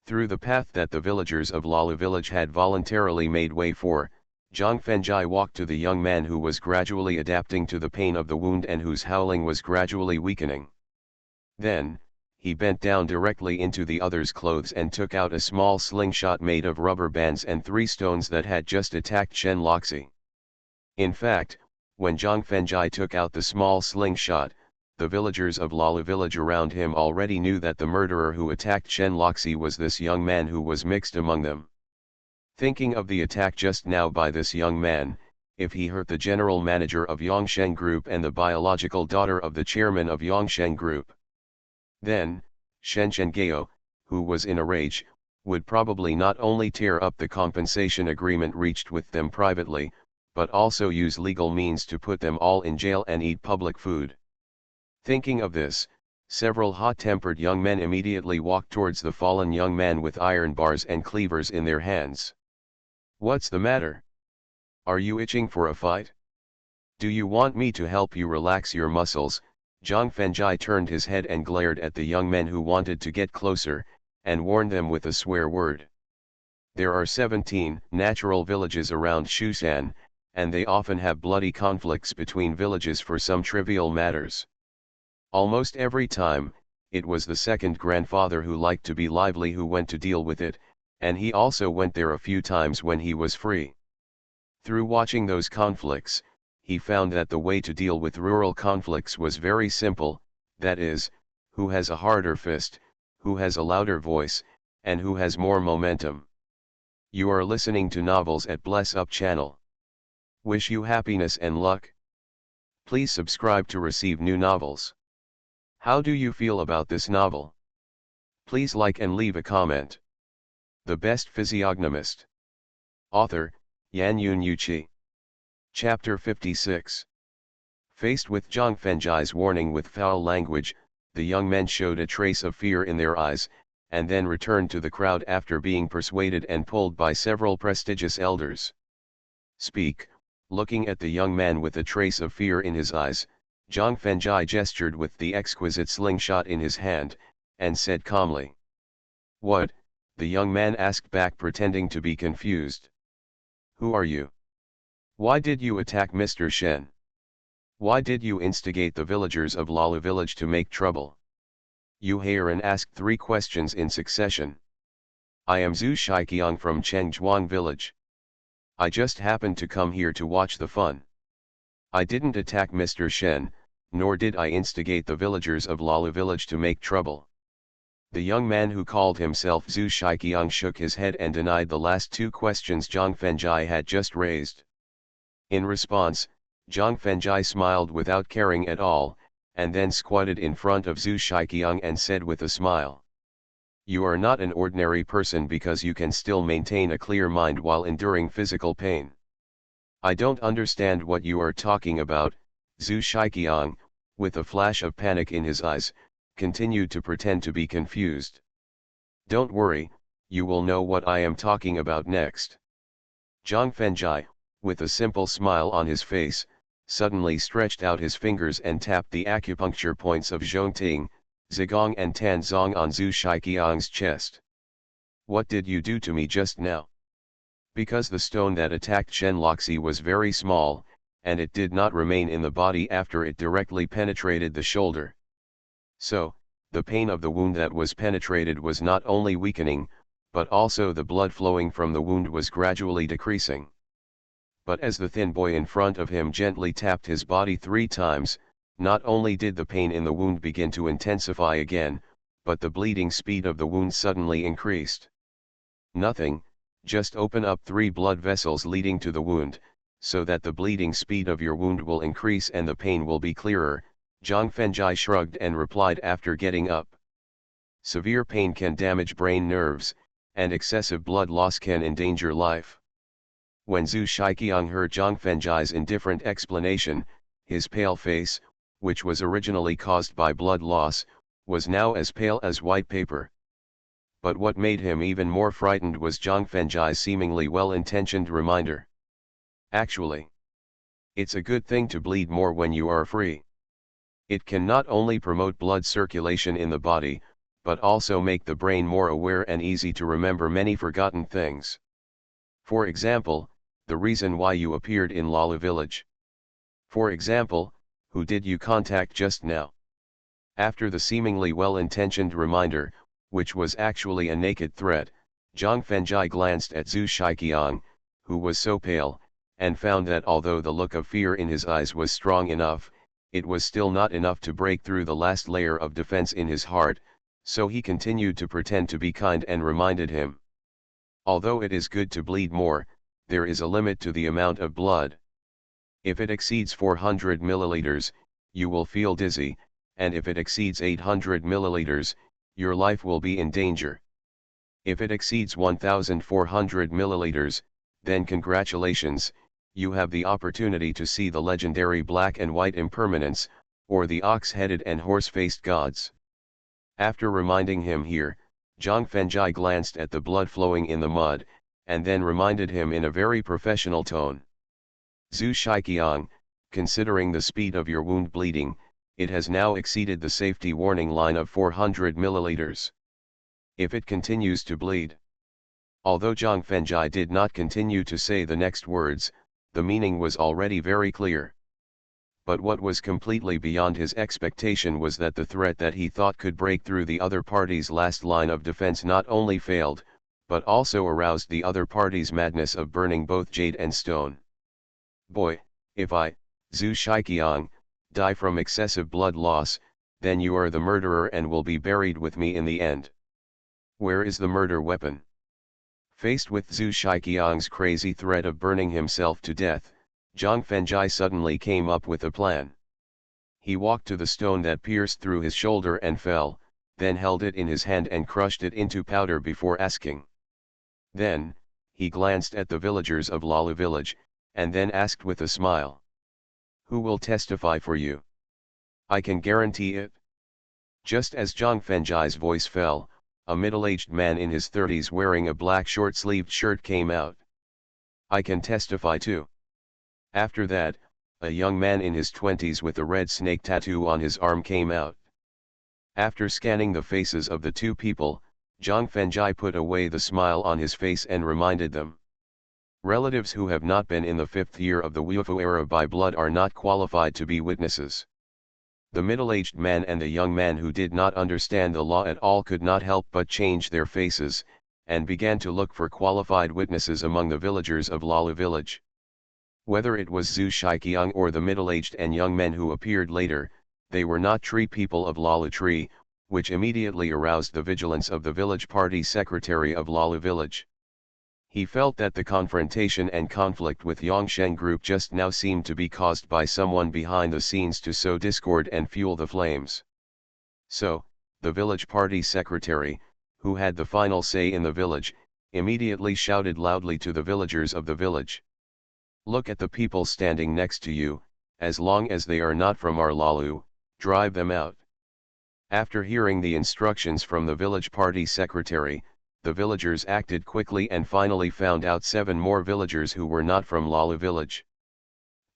Through the path that the villagers of Lala village had voluntarily made way for, Zhang Fenjai walked to the young man who was gradually adapting to the pain of the wound and whose howling was gradually weakening. Then, he bent down directly into the other's clothes and took out a small slingshot made of rubber bands and 3 stones that had just attacked Shen Loxi. In fact, when Zhang Fenjai took out the small slingshot, the villagers of Lala village around him already knew that the murderer who attacked Shen Loxi was this young man who was mixed among them. Thinking of the attack just now by this young man, if he hurt the general manager of Yongsheng Group and the biological daughter of the chairman of Yongsheng Group, then, Shen Shengao, who was in a rage, would probably not only tear up the compensation agreement reached with them privately, but also use legal means to put them all in jail and eat public food. Thinking of this, several hot-tempered young men immediately walked towards the fallen young man with iron bars and cleavers in their hands. "What's the matter? Are you itching for a fight? Do you want me to help you relax your muscles?" Zhang Fengjai turned his head and glared at the young men who wanted to get closer, and warned them with a swear word. There are 17 natural villages around Shushan, and they often have bloody conflicts between villages for some trivial matters. Almost every time, it was the second grandfather who liked to be lively who went to deal with it, and he also went there a few times when he was free. Through watching those conflicts, he found that the way to deal with rural conflicts was very simple, that is, who has a harder fist, who has a louder voice, and who has more momentum. You are listening to Novels at Bless Up channel. Wish you happiness and luck. Please subscribe to receive new novels. How do you feel about this novel? Please like and leave a comment. The Best Physiognomist. Author, Yan Yun Yuqi. Chapter 56. Faced with Zhang Fengjai's warning with foul language, the young men showed a trace of fear in their eyes, and then returned to the crowd after being persuaded and pulled by several prestigious elders. "Speak." Looking at the young man with a trace of fear in his eyes, Zhang Fengjai gestured with the exquisite slingshot in his hand, and said calmly. "What?" the young man asked back, pretending to be confused. "Who are you? Why did you attack Mr. Shen? Why did you instigate the villagers of Lala village to make trouble?" Yu Heiran asked 3 questions in succession. "I am Zhu Shiqiang from Chengzhuang village. I just happened to come here to watch the fun. I didn't attack Mr. Shen, nor did I instigate the villagers of Lala village to make trouble." The young man who called himself Zhu Shiqiang shook his head and denied the last 2 questions Zhang Fengjai had just raised. In response, Zhang Fengjai smiled without caring at all, and then squatted in front of Zhu Shiqiang and said with a smile. "You are not an ordinary person because you can still maintain a clear mind while enduring physical pain. I don't understand what you are talking about." Zhu Shiqiang, with a flash of panic in his eyes, continued to pretend to be confused. "Don't worry, you will know what I am talking about next." Zhang Fengjai, with a simple smile on his face, suddenly stretched out his fingers and tapped the acupuncture points of Zhongting, Zigong and Tanzong on Zhu Shiqiang's chest. "What did you do to me just now?" Because the stone that attacked Shen Loxi was very small, and it did not remain in the body after it directly penetrated the shoulder. So, the pain of the wound that was penetrated was not only weakening, but also the blood flowing from the wound was gradually decreasing. But as the thin boy in front of him gently tapped his body 3 times, not only did the pain in the wound begin to intensify again, but the bleeding speed of the wound suddenly increased. "Nothing, just open up 3 blood vessels leading to the wound, so that the bleeding speed of your wound will increase and the pain will be clearer," Zhang Fengjai shrugged and replied after getting up. "Severe pain can damage brain nerves, and excessive blood loss can endanger life." When Zhu Shiqiang heard Zhang Fengjai's indifferent explanation, his pale face, which was originally caused by blood loss, was now as pale as white paper. But what made him even more frightened was Zhang Fengjai's seemingly well-intentioned reminder. "Actually, it's a good thing to bleed more when you are free. It can not only promote blood circulation in the body, but also make the brain more aware and easy to remember many forgotten things. For example, the reason why you appeared in Lala village. For example, who did you contact just now?" After the seemingly well-intentioned reminder, which was actually a naked threat, Zhang Fengjai glanced at Zhu Shiqiang, who was so pale, and found that although the look of fear in his eyes was strong enough, it was still not enough to break through the last layer of defense in his heart, so he continued to pretend to be kind and reminded him. Although it is good to bleed more, there is a limit to the amount of blood. If it exceeds 400 milliliters, you will feel dizzy, and if it exceeds 800 milliliters, your life will be in danger. If it exceeds 1400 milliliters, then congratulations, you have the opportunity to see the legendary black and white impermanence, or the ox-headed and horse-faced gods. After reminding him here, Zhang Fengjai glanced at the blood flowing in the mud, and then reminded him in a very professional tone. Zhu Shiqiang, considering the speed of your wound bleeding, it has now exceeded the safety warning line of 400 milliliters. If it continues to bleed. Although Zhang Fengjai did not continue to say the next words, the meaning was already very clear. But what was completely beyond his expectation was that the threat that he thought could break through the other party's last line of defense not only failed, but also aroused the other party's madness of burning both jade and stone. Boy, if I, Zhu Shiqiang, die from excessive blood loss, then you are the murderer and will be buried with me in the end. Where is the murder weapon? Faced with Zhu Shiqiang's crazy threat of burning himself to death, Zhang Fengjai suddenly came up with a plan. He walked to the stone that pierced through his shoulder and fell, then held it in his hand and crushed it into powder before asking. Then, he glanced at the villagers of Lalu village, and then asked with a smile. Who will testify for you? I can guarantee it. Just as Zhang Fengjai's voice fell, a middle-aged man in his 30s wearing a black short-sleeved shirt came out. I can testify too. After that, a young man in his 20s with a red snake tattoo on his arm came out. After scanning the faces of the two people, Zhang Fengjai put away the smile on his face and reminded them. Relatives who have not been in the 5th year of the Wufu era by blood are not qualified to be witnesses. The middle-aged man and the young man who did not understand the law at all could not help but change their faces, and began to look for qualified witnesses among the villagers of Lalu village. Whether it was Zhu Shiqiang or the middle-aged and young men who appeared later, they were not tree people of Lalu tree, which immediately aroused the vigilance of the village party secretary of Lalu village. He felt that the confrontation and conflict with Yongsheng group just now seemed to be caused by someone behind the scenes to sow discord and fuel the flames. So, the village party secretary, who had the final say in the village, immediately shouted loudly to the villagers of the village. Look at the people standing next to you, as long as they are not from our Lalu, drive them out. After hearing the instructions from the village party secretary, the villagers acted quickly and finally found out 7 more villagers who were not from Lalu village.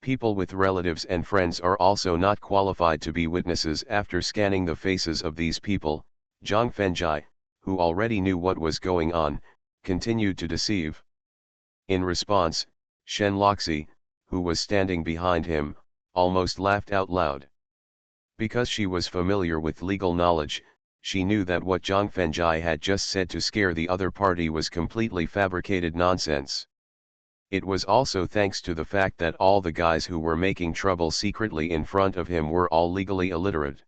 People with relatives and friends are also not qualified to be witnesses. After scanning the faces of these people, Zhang Fengjai, who already knew what was going on, continued to deceive. In response, Shen Loxi, who was standing behind him, almost laughed out loud. Because she was familiar with legal knowledge, she knew that what Zhang Fengjai had just said to scare the other party was completely fabricated nonsense. It was also thanks to the fact that all the guys who were making trouble secretly in front of him were all legally illiterate.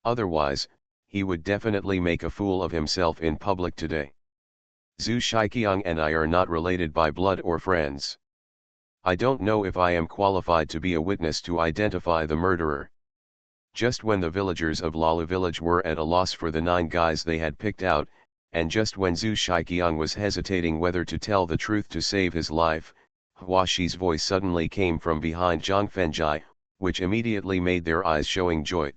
Otherwise, he would definitely make a fool of himself in public today. Zhu Shiqiang and I are not related by blood or friends. I don't know if I am qualified to be a witness to identify the murderer. Just when the villagers of Lalu village were at a loss for the 9 guys they had picked out, and just when Zhu Shiqiang was hesitating whether to tell the truth to save his life, Huaxi's voice suddenly came from behind Zhang Fengjai, which immediately made their eyes showing joy.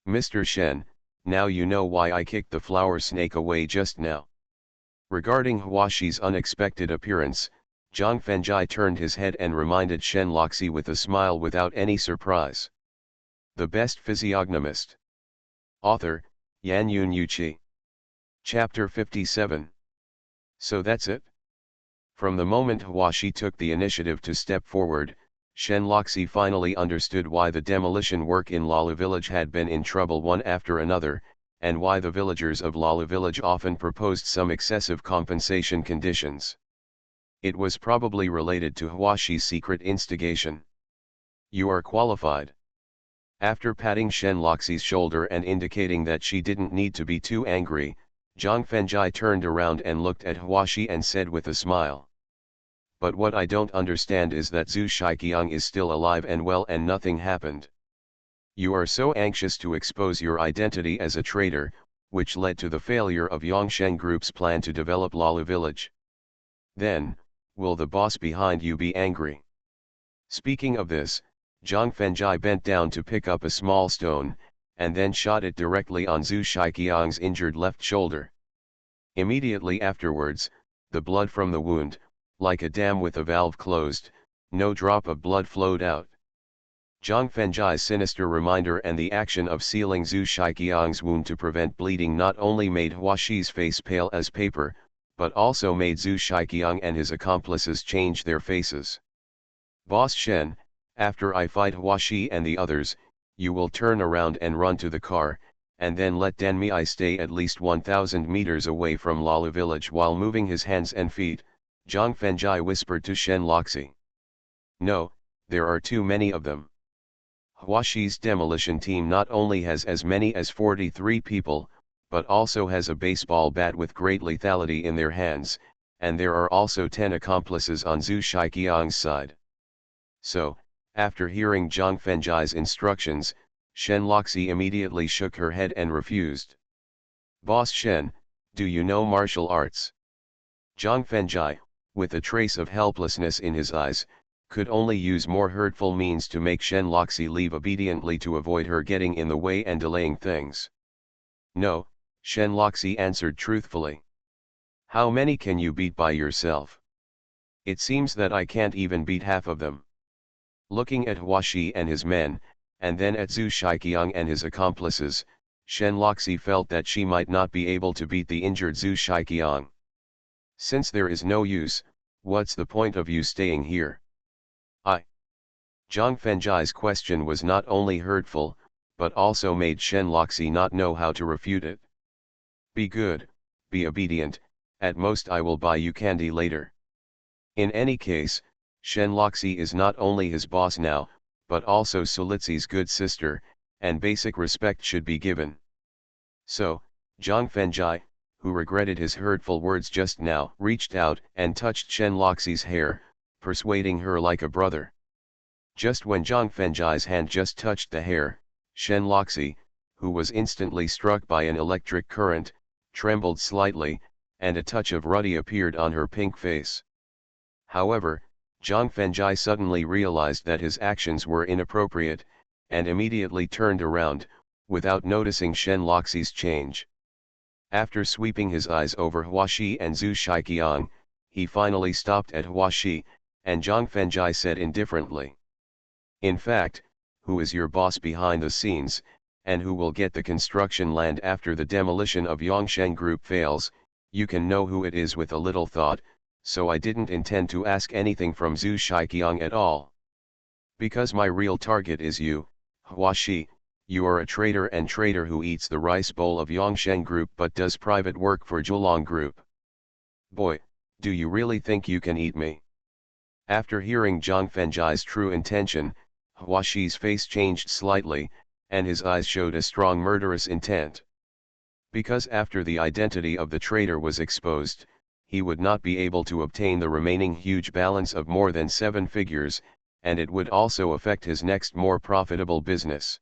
Mr. Shen, now you know why I kicked the flower snake away just now. Regarding Huaxi's unexpected appearance, Zhang Fengjai turned his head and reminded Shen Loxi with a smile without any surprise. The Best Physiognomist. Author, Yan Yun Yuqi. Chapter 57. So that's it? From the moment Huaxi took the initiative to step forward, Shen Loxi finally understood why the demolition work in Lalu village had been in trouble one after another, and why the villagers of Lalu village often proposed some excessive compensation conditions. It was probably related to Huaxi's secret instigation. You are qualified. After patting Shen Loxi's shoulder and indicating that she didn't need to be too angry, Zhang Fengjai turned around and looked at Huaxi and said with a smile. But what I don't understand is that Zhu Shiqiang is still alive and well and nothing happened. You are so anxious to expose your identity as a traitor, which led to the failure of Yongsheng Group's plan to develop Lala Village. Then, will the boss behind you be angry? Speaking of this, Zhang Fengjai bent down to pick up a small stone, and then shot it directly on Zhu Shiqiang's injured left shoulder. Immediately afterwards, the blood from the wound, like a dam with a valve closed, no drop of blood flowed out. Zhang Fengjai's sinister reminder and the action of sealing Zhu Shiqiang's wound to prevent bleeding not only made Huaxi's face pale as paper, but also made Zhu Shiqiang and his accomplices change their faces. Boss Shen, after I fight Huaxi and the others, you will turn around and run to the car, and then let Danmei stay at least 1,000 meters away from Lala Village while moving his hands and feet, Zhang Fengjai whispered to Shen Loxi. No, there are too many of them. Huaxi's demolition team not only has as many as 43 people, but also has a baseball bat with great lethality in their hands, and there are also 10 accomplices on Zhu Shiqiang's side. So, after hearing Zhang Fengjai's instructions, Shen Loxi immediately shook her head and refused. Boss Shen, do you know martial arts? Zhang Fengjai, with a trace of helplessness in his eyes, could only use more hurtful means to make Shen Loxi leave obediently to avoid her getting in the way and delaying things. No, Shen Loxi answered truthfully. How many can you beat by yourself? It seems that I can't even beat half of them. Looking at Huaxi and his men, and then at Zhu Shiqiang and his accomplices, Shen Loxi felt that she might not be able to beat the injured Zhu Shiqiang. Since there is no use, what's the point of you staying here? Zhang Fengjai's question was not only hurtful, but also made Shen Loxi not know how to refute it. Be good, be obedient, at most I will buy you candy later. In any case, Shen Loxi is not only his boss now, but also Sulizi's good sister, and basic respect should be given. So, Zhang Fengjai, who regretted his hurtful words just now, reached out and touched Shen Loxi's hair, persuading her like a brother. Just when Zhang Fengjai's hand just touched the hair, Shen Loxi, who was instantly struck by an electric current, trembled slightly, and a touch of ruddy appeared on her pink face. However, Zhang Fengjai suddenly realized that his actions were inappropriate, and immediately turned around, without noticing Shen Loxi's change. After sweeping his eyes over Huaxi and Zhu Shiqiang, he finally stopped at Huaxi, and Zhang Fengjai said indifferently. In fact, who is your boss behind the scenes, and who will get the construction land after the demolition of Yongsheng Group fails, you can know who it is with a little thought, so I didn't intend to ask anything from Zhu Shiqiang at all. Because my real target is you, Huaxi, you are a traitor and traitor who eats the rice bowl of Yongsheng Group but does private work for Zhulang Group. Boy, do you really think you can eat me? After hearing Zhang Fengjai's true intention, Huaxi's face changed slightly, and his eyes showed a strong murderous intent. Because after the identity of the traitor was exposed, he would not be able to obtain the remaining huge balance of more than 7 figures, and it would also affect his next more profitable business.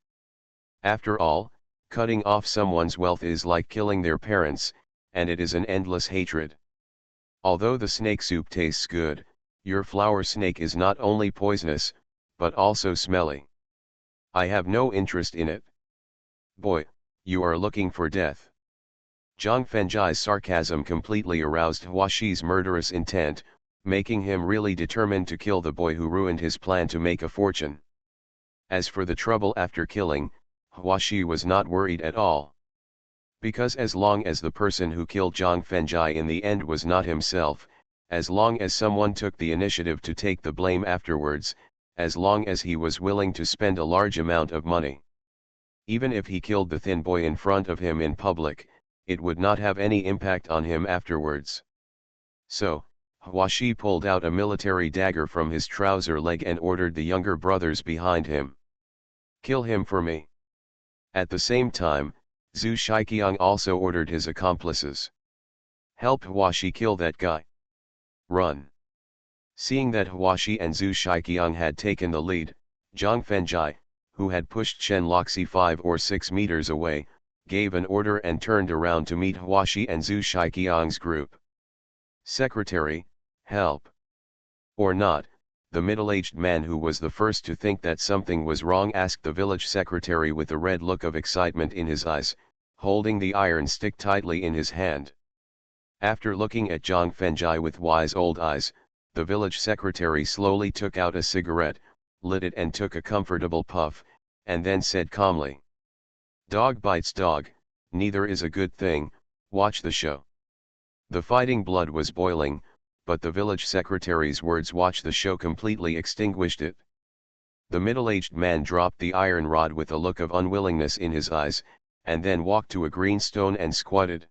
After all, cutting off someone's wealth is like killing their parents, and it is an endless hatred. Although the snake soup tastes good, your flower snake is not only poisonous, but also smelly. I have no interest in it. Boy, you are looking for death. Zhang Fengjai's sarcasm completely aroused Huaxi's murderous intent, making him really determined to kill the boy who ruined his plan to make a fortune. As for the trouble after killing, Huaxi was not worried at all. Because as long as the person who killed Zhang Fengjai in the end was not himself, as long as someone took the initiative to take the blame afterwards, as long as he was willing to spend a large amount of money. Even if he killed the thin boy in front of him in public, it would not have any impact on him afterwards. So, Huaxi pulled out a military dagger from his trouser leg and ordered the younger brothers behind him. Kill him for me. At the same time, Zhu Shiqiang also ordered his accomplices. Help Huashi kill that guy. Run. Seeing that Huashi and Zhu Shiqiang had taken the lead, Zhang Fengjai, who had pushed Shen Loxi 5 or 6 meters away, gave an order and turned around to meet Huashi and Zhu Shiqiang's group. Secretary, help. Or not, the middle-aged man who was the first to think that something was wrong asked the village secretary with a red look of excitement in his eyes, holding the iron stick tightly in his hand. After looking at Zhang Fengjai with wise old eyes, the village secretary slowly took out a cigarette, lit it and took a comfortable puff, and then said calmly, "Dog bites dog, neither is a good thing, watch the show." The fighting blood was boiling, but the village secretary's words "watch the show" completely extinguished it. The middle-aged man dropped the iron rod with a look of unwillingness in his eyes, and then walked to a green stone and squatted.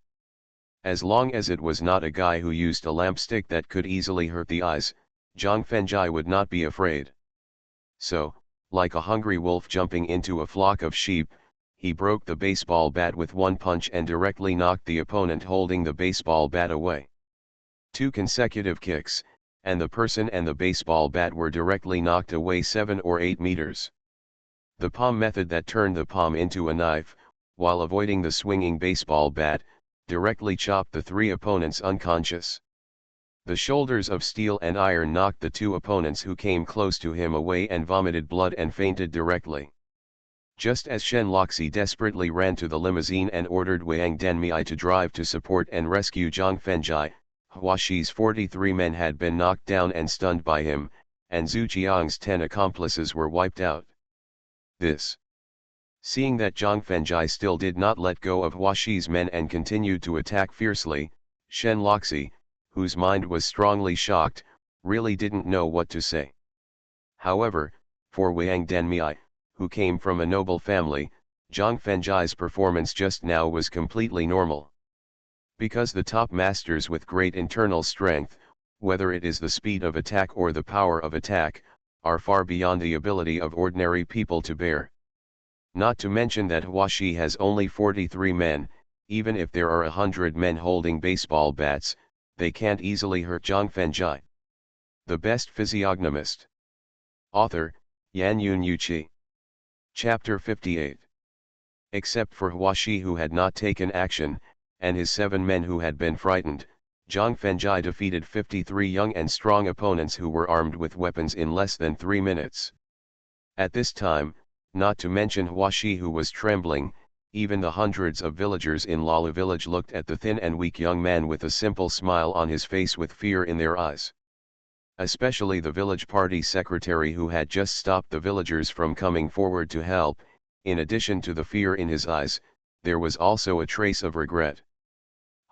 As long as it was not a guy who used a lampstick that could easily hurt the eyes, Zhang Fengjai would not be afraid. So, like a hungry wolf jumping into a flock of sheep, he broke the baseball bat with one punch and directly knocked the opponent holding the baseball bat away. 2 consecutive kicks, and the person and the baseball bat were directly knocked away 7 or 8 meters. The palm method that turned the palm into a knife, while avoiding the swinging baseball bat, directly chopped the 3 opponents unconscious. The shoulders of steel and iron knocked the 2 opponents who came close to him away and vomited blood and fainted directly. Just as Shen Loxi desperately ran to the limousine and ordered Wang Denmei to drive to support and rescue Zhang Fengjai, Huashi's 43 men had been knocked down and stunned by him, and Zhu Qiang's 10 accomplices were wiped out. Seeing that Zhang Fengjai still did not let go of Huashi's men and continued to attack fiercely, Shen Loxi, whose mind was strongly shocked, really didn't know what to say. However, for Wang Denmei, who came from a noble family, Zhang Fengjai's performance just now was completely normal. Because the top masters with great internal strength, whether it is the speed of attack or the power of attack, are far beyond the ability of ordinary people to bear. Not to mention that Huashi has only 43 men, even if there are 100 men holding baseball bats, they can't easily hurt Zhang Fengjai. The Best Physiognomist. Author, Yan Yun Yuqi. Chapter 58. Except for Huashi who had not taken action, and his 7 men who had been frightened, Zhang Fengjai defeated 53 young and strong opponents who were armed with weapons in less than 3 minutes. At this time, not to mention Huashi who was trembling, even the hundreds of villagers in Lala village looked at the thin and weak young man with a simple smile on his face with fear in their eyes. Especially the village party secretary who had just stopped the villagers from coming forward to help. In addition to the fear in his eyes, there was also a trace of regret.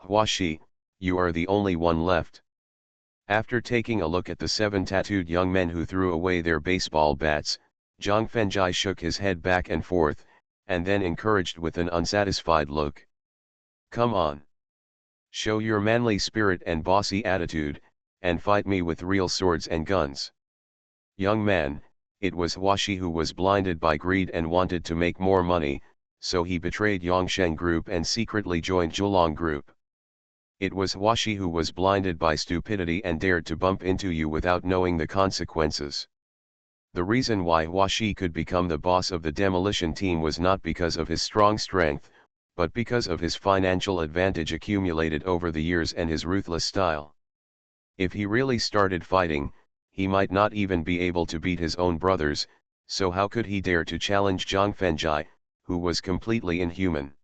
"Huashi, you are the only one left." After taking a look at the 7 tattooed young men who threw away their baseball bats, Zhang Fengjai shook his head back and forth, and then encouraged with an unsatisfied look. "Come on. Show your manly spirit and bossy attitude, and fight me with real swords and guns." Young man, it was Huashi who was blinded by greed and wanted to make more money, so he betrayed Yongsheng Group and secretly joined Zhulong Group. It was Huashi who was blinded by stupidity and dared to bump into you without knowing the consequences. The reason why Huashi could become the boss of the demolition team was not because of his strong strength, but because of his financial advantage accumulated over the years and his ruthless style. If he really started fighting, he might not even be able to beat his own brothers, so how could he dare to challenge Zhang Fengjai, who was completely inhuman?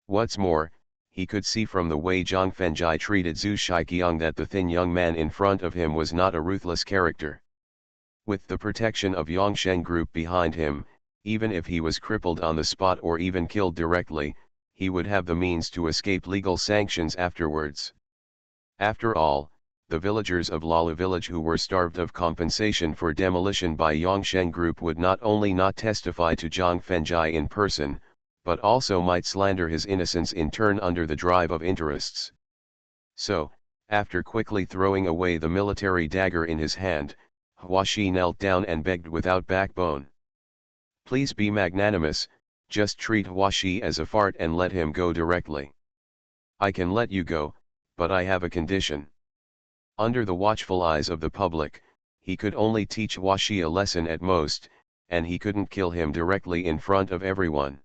What's more, he could see from the way Zhang Fengjai treated Zhu Shiqiang that the thin young man in front of him was not a ruthless character. With the protection of Yongsheng Group behind him, even if he was crippled on the spot or even killed directly, he would have the means to escape legal sanctions afterwards. After all, the villagers of Lala village who were starved of compensation for demolition by Yongsheng Group would not only not testify to Zhang Fengjai in person, but also might slander his innocence in turn under the drive of interests. So, after quickly throwing away the military dagger in his hand, Huashi knelt down and begged without backbone. Please be magnanimous, just treat Huashi as a fart and let him go directly. I can let you go, but I have a condition. Under the watchful eyes of the public, he could only teach Huashi a lesson at most, and he couldn't kill him directly in front of everyone.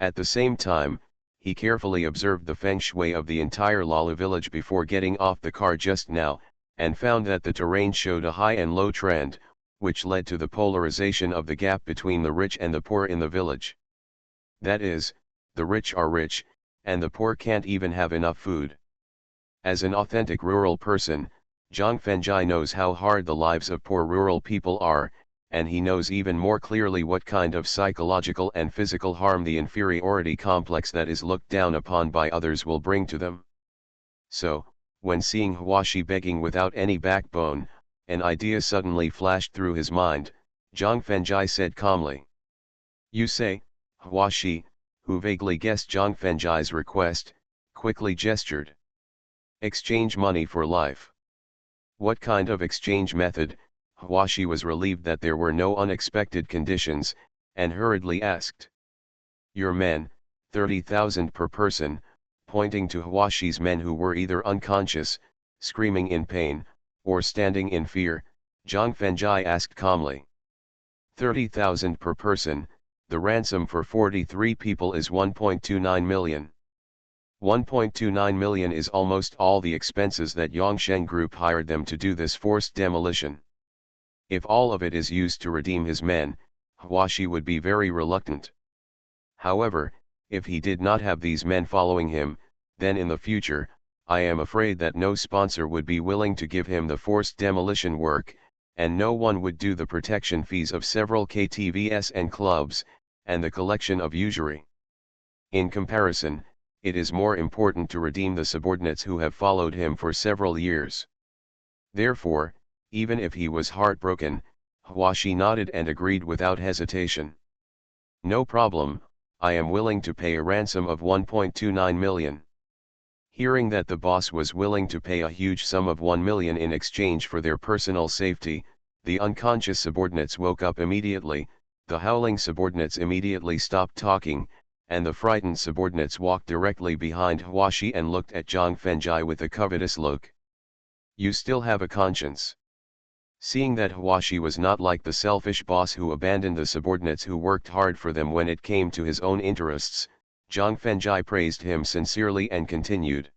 At the same time, he carefully observed the feng shui of the entire Lala village before getting off the car just now, and found that the terrain showed a high and low trend, which led to the polarization of the gap between the rich and the poor in the village. That is, the rich are rich, and the poor can't even have enough food. As an authentic rural person, Zhang Fengjai knows how hard the lives of poor rural people are, and he knows even more clearly what kind of psychological and physical harm the inferiority complex that is looked down upon by others will bring to them. So, when seeing Huashi begging without any backbone, an idea suddenly flashed through his mind. Zhang Fengjai said calmly. You say, Huashi, who vaguely guessed Zhang Fengjai's request, quickly gestured. Exchange money for life. What kind of exchange method? Huashi was relieved that there were no unexpected conditions, and hurriedly asked. Your men, 30,000 per person, pointing to Huashi's men who were either unconscious, screaming in pain, or standing in fear, Zhang Fengjai asked calmly. 30,000 per person, the ransom for 43 people is 1.29 million. 1.29 million is almost all the expenses that Yongsheng Group hired them to do this forced demolition. If all of it is used to redeem his men, Huashi would be very reluctant. However, if he did not have these men following him, then in the future, I am afraid that no sponsor would be willing to give him the forced demolition work, and no one would do the protection fees of several KTVs and clubs, and the collection of usury. In comparison, it is more important to redeem the subordinates who have followed him for several years. Therefore, even if he was heartbroken, Huashi nodded and agreed without hesitation. No problem, I am willing to pay a ransom of 1.29 million. Hearing that the boss was willing to pay a huge sum of 1 million in exchange for their personal safety, the unconscious subordinates woke up immediately, the howling subordinates immediately stopped talking, and the frightened subordinates walked directly behind Huashi and looked at Zhang Fengjai with a covetous look. You still have a conscience. Seeing that Huashi was not like the selfish boss who abandoned the subordinates who worked hard for them when it came to his own interests, Zhang Fengjai praised him sincerely and continued.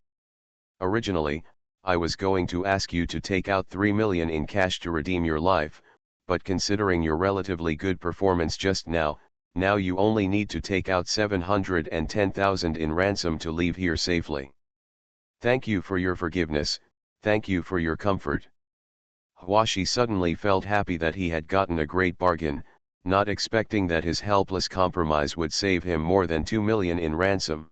Originally, I was going to ask you to take out 3 million in cash to redeem your life, but considering your relatively good performance just now you only need to take out 710,000 in ransom to leave here safely. Thank you for your forgiveness, thank you for your comfort. Huashi suddenly felt happy that he had gotten a great bargain, not expecting that his helpless compromise would save him more than 2 million in ransom.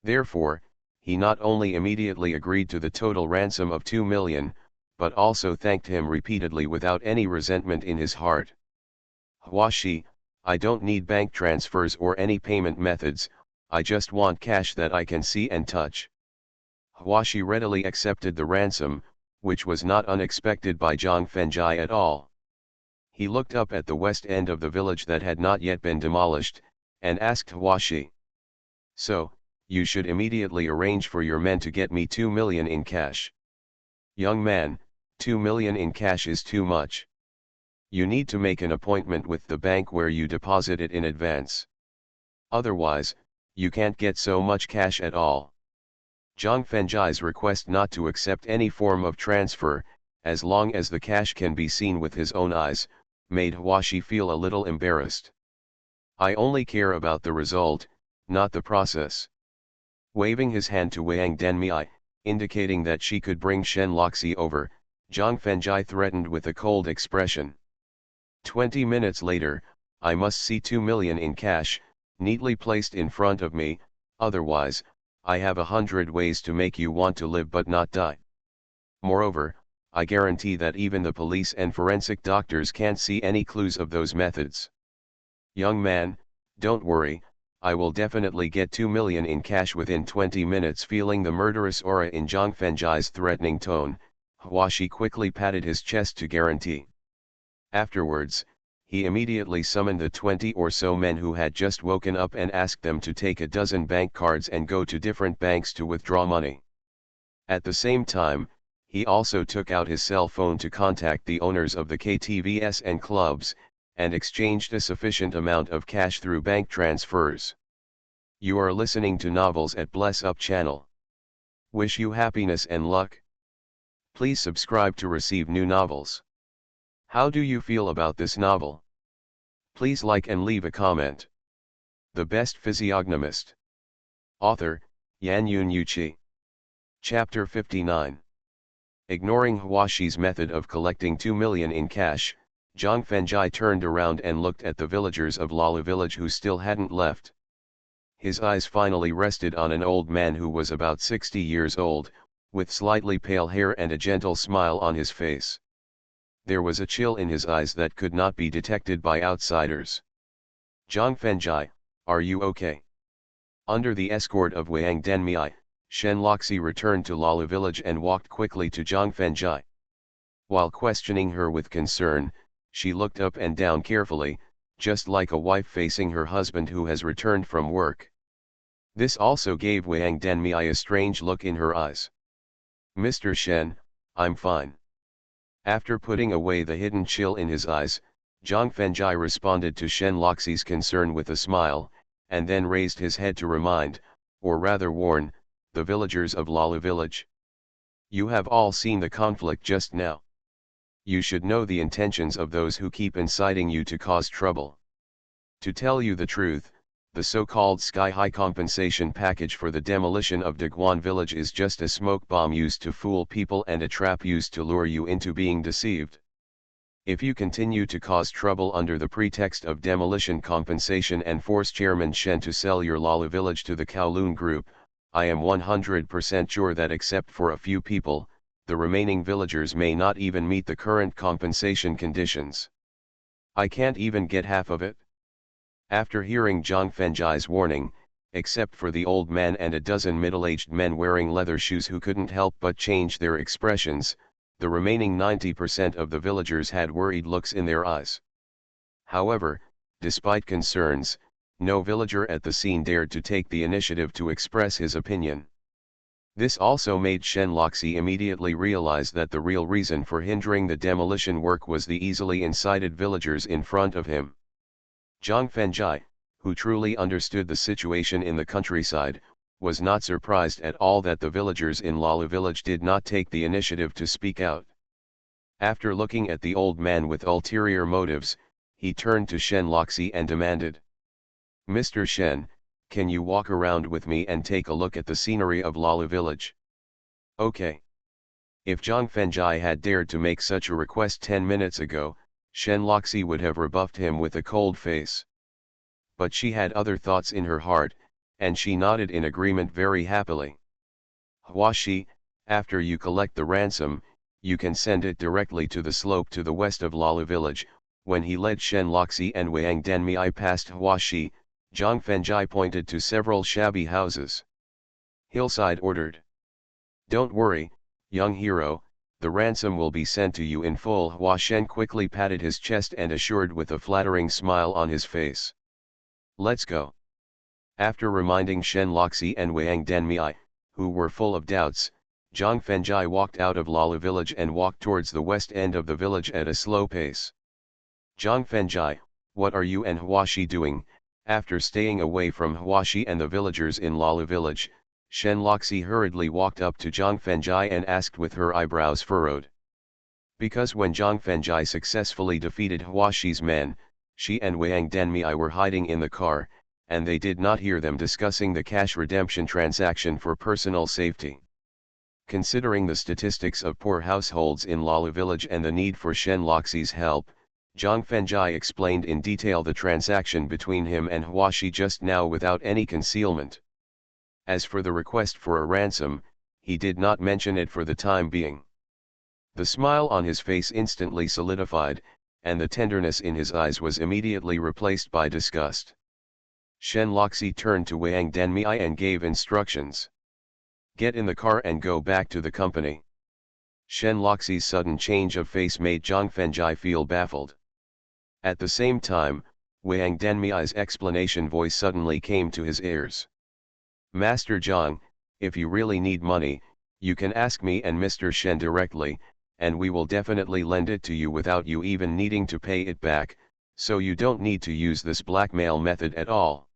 Therefore, he not only immediately agreed to the total ransom of 2 million, but also thanked him repeatedly without any resentment in his heart. Huashi, I don't need bank transfers or any payment methods, I just want cash that I can see and touch. Huashi readily accepted the ransom, which was not unexpected by Zhang Fengjai at all. He looked up at the west end of the village that had not yet been demolished, and asked Huashi. So, you should immediately arrange for your men to get me 2 million in cash. Young man, 2 million in cash is too much. You need to make an appointment with the bank where you deposit it in advance. Otherwise, you can't get so much cash at all. Zhang Fengjai's request not to accept any form of transfer, as long as the cash can be seen with his own eyes, made Huashi feel a little embarrassed. I only care about the result, not the process. Waving his hand to Wang Denmei, indicating that she could bring Shen Loxi over, Zhang Fengjai threatened with a cold expression. 20 minutes later, I must see 2 million in cash, neatly placed in front of me, otherwise, I have 100 ways to make you want to live but not die. Moreover, I guarantee that even the police and forensic doctors can't see any clues of those methods. Young man, don't worry, I will definitely get 2 million in cash within 20 minutes. Feeling the murderous aura in Zhang Fengjai's threatening tone, Huashi quickly patted his chest to guarantee. Afterwards, he immediately summoned the 20 or so men who had just woken up and asked them to take a dozen bank cards and go to different banks to withdraw money. At the same time, he also took out his cell phone to contact the owners of the KTVs and clubs, and exchanged a sufficient amount of cash through bank transfers. You are listening to Novels at Bless Up channel. Wish you happiness and luck. Please subscribe to receive new novels. How do you feel about this novel? Please like and leave a comment. The Best Physiognomist. Author, Yanyun Yuchi. Chapter 59. Ignoring Hwashi's method of collecting 2 million in cash, Zhang Fengjai turned around and looked at the villagers of Lala village who still hadn't left. His eyes finally rested on an old man who was about 60 years old, with slightly pale hair and a gentle smile on his face. There was a chill in his eyes that could not be detected by outsiders. Zhang Fengjai, are you okay? Under the escort of Wang Denmiai, Shen Loxi returned to Lala village and walked quickly to Zhang Fengjai. While questioning her with concern, she looked up and down carefully, just like a wife facing her husband who has returned from work. This also gave Wang Denmiai a strange look in her eyes. Mr. Shen, I'm fine. After putting away the hidden chill in his eyes, Zhang Fengjai responded to Shen Loxi's concern with a smile, and then raised his head to remind, or rather warn, the villagers of Lala village. You have all seen the conflict just now. You should know the intentions of those who keep inciting you to cause trouble. To tell you the truth, the so-called sky-high compensation package for the demolition of Dagwan village is just a smoke bomb used to fool people and a trap used to lure you into being deceived. If you continue to cause trouble under the pretext of demolition compensation and force Chairman Shen to sell your Lala village to the Kowloon Group, I am 100% sure that except for a few people, the remaining villagers may not even meet the current compensation conditions. I can't even get half of it. After hearing Zhang Fengjai's warning, except for the old man and a dozen middle-aged men wearing leather shoes who couldn't help but change their expressions, the remaining 90% of the villagers had worried looks in their eyes. However, despite concerns, no villager at the scene dared to take the initiative to express his opinion. This also made Shen Loxi immediately realize that the real reason for hindering the demolition work was the easily incited villagers in front of him. Zhang Fengjai, who truly understood the situation in the countryside, was not surprised at all that the villagers in Lala village did not take the initiative to speak out. After looking at the old man with ulterior motives, he turned to Shen Loxi and demanded, Mr. Shen, can you walk around with me and take a look at the scenery of Lala village? Okay. If Zhang Fengjai had dared to make such a request 10 minutes ago, Shen Loxi would have rebuffed him with a cold face. But she had other thoughts in her heart, and she nodded in agreement very happily. Hwashi, after you collect the ransom, you can send it directly to the slope to the west of Lala village. When he led Shen Loxi and Wang Denmiai past Hwashi, Zhang Fengjai pointed to several shabby houses. Hillside ordered. Don't worry, young hero, the ransom will be sent to you in full. Hua Shen quickly patted his chest and assured with a flattering smile on his face. Let's go. After reminding Shen Loxi and Wang Denmiai, who were full of doubts, Zhang Fengjai walked out of Lala village and walked towards the west end of the village at a slow pace. Zhang Fengjai, what are you and Hwashi doing? After staying away from Hwashi and the villagers in Lala village, Shen Loxi hurriedly walked up to Zhang Fengjai and asked with her eyebrows furrowed. Because when Zhang Fengjai successfully defeated Hwashi's men, she and Wang Denmiai were hiding in the car, and they did not hear them discussing the cash redemption transaction for personal safety. Considering the statistics of poor households in Lala village and the need for Shen Loxi's help, Zhang Fengjai explained in detail the transaction between him and Hwashi just now without any concealment. As for the request for a ransom, he did not mention it for the time being. The smile on his face instantly solidified, and the tenderness in his eyes was immediately replaced by disgust. Shen Loxi turned to Wang Denmiai and gave instructions. Get in the car and go back to the company. Shen Loxi's sudden change of face made Zhang Fengjai feel baffled. At the same time, Wang Denmiai's explanation voice suddenly came to his ears. Master Zhang, if you really need money, you can ask me and Mr. Shen directly, and we will definitely lend it to you without you even needing to pay it back, so you don't need to use this blackmail method at all.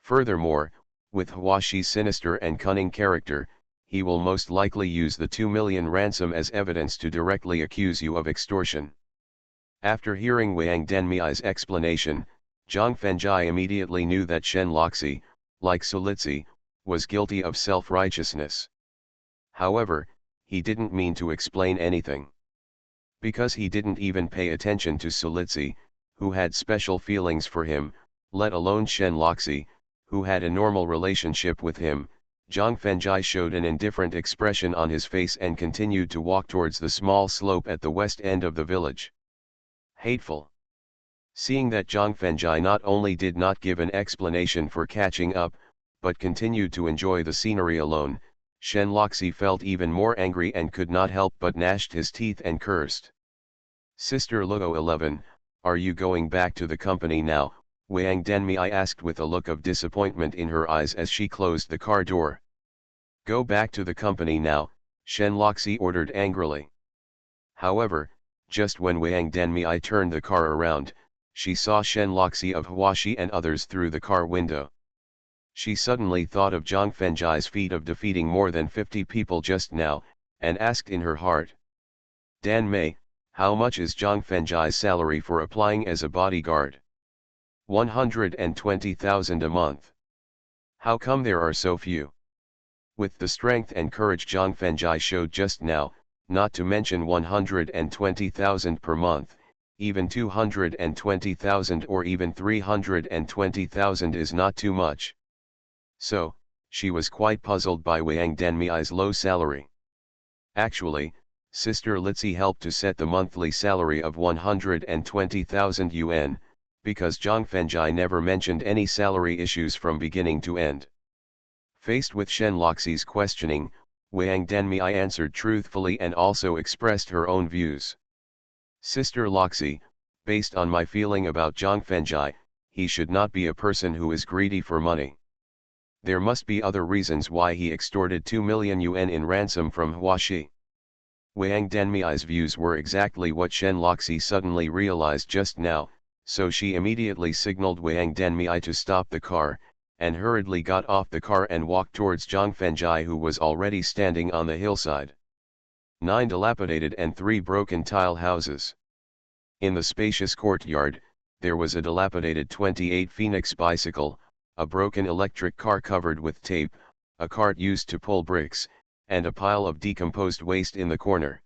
Furthermore, with Huaxi's sinister and cunning character, he will most likely use the 2 million ransom as evidence to directly accuse you of extortion. After hearing Wang Denmiai's explanation, Zhang Fengjai immediately knew that Shen Loxi, like Sulitzi, was guilty of self-righteousness. However, he didn't mean to explain anything. Because he didn't even pay attention to Sulitzi, who had special feelings for him, let alone Shen Loxi, who had a normal relationship with him, Zhang Fengjai showed an indifferent expression on his face and continued to walk towards the small slope at the west end of the village. Hateful. Seeing that Zhang Fengjai not only did not give an explanation for catching up, but continued to enjoy the scenery alone, Shen Loxi felt even more angry and could not help but gnashed his teeth and cursed. Sister Luo 11, are you going back to the company now? Wang Denmiai asked with a look of disappointment in her eyes as she closed the car door. Go back to the company now, Shen Loxi ordered angrily. However, just when Wang Denmiai turned the car around, she saw Shen Loxi of Huaxi and others through the car window. She suddenly thought of Zhang Fengjai's feat of defeating more than 50 people just now, and asked in her heart. Dan Mei, how much is Zhang Fengjai's salary for applying as a bodyguard? 120,000 a month. How come there are so few? With the strength and courage Zhang Fengjai showed just now, not to mention 120,000 per month, even 220,000 or even 320,000 is not too much. So, she was quite puzzled by Wang Denmiai's low salary. Actually, Sister Litzi helped to set the monthly salary of 120,000 yuan, because Zhang Fengjai never mentioned any salary issues from beginning to end. Faced with Shen Loxi's questioning, Wang Denmiai answered truthfully and also expressed her own views. Sister Loxi, based on my feeling about Zhang Fengjai, he should not be a person who is greedy for money. There must be other reasons why he extorted 2 million yuan in ransom from Huaxi. Wang Denmiai's views were exactly what Shen Loxi suddenly realized just now, so she immediately signaled Wang Denmiai to stop the car, and hurriedly got off the car and walked towards Zhang Fengjai, who was already standing on the hillside. 9 dilapidated and 3 broken tile houses. In the spacious courtyard, there was a dilapidated 28 Phoenix bicycle, a broken electric car covered with tape, a cart used to pull bricks, and a pile of decomposed waste in the corner.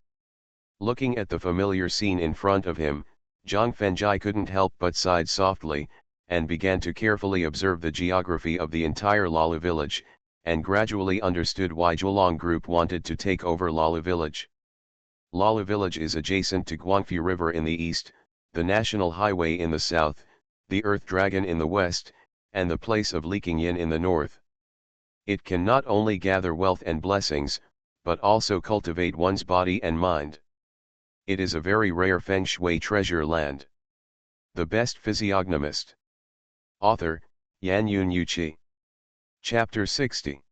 Looking at the familiar scene in front of him, Zhang Fengjai couldn't help but sighed softly, and began to carefully observe the geography of the entire Lala village, and gradually understood why Zhuolong Group wanted to take over Lala village. Lala village is adjacent to Guangfu River in the east, the National Highway in the south, the Earth Dragon in the west, and the place of Leaking Yin in the north. It can not only gather wealth and blessings, but also cultivate one's body and mind. It is a very rare feng shui treasure land. The Best Physiognomist. Author, Yan Yun Yuqi. Chapter 60.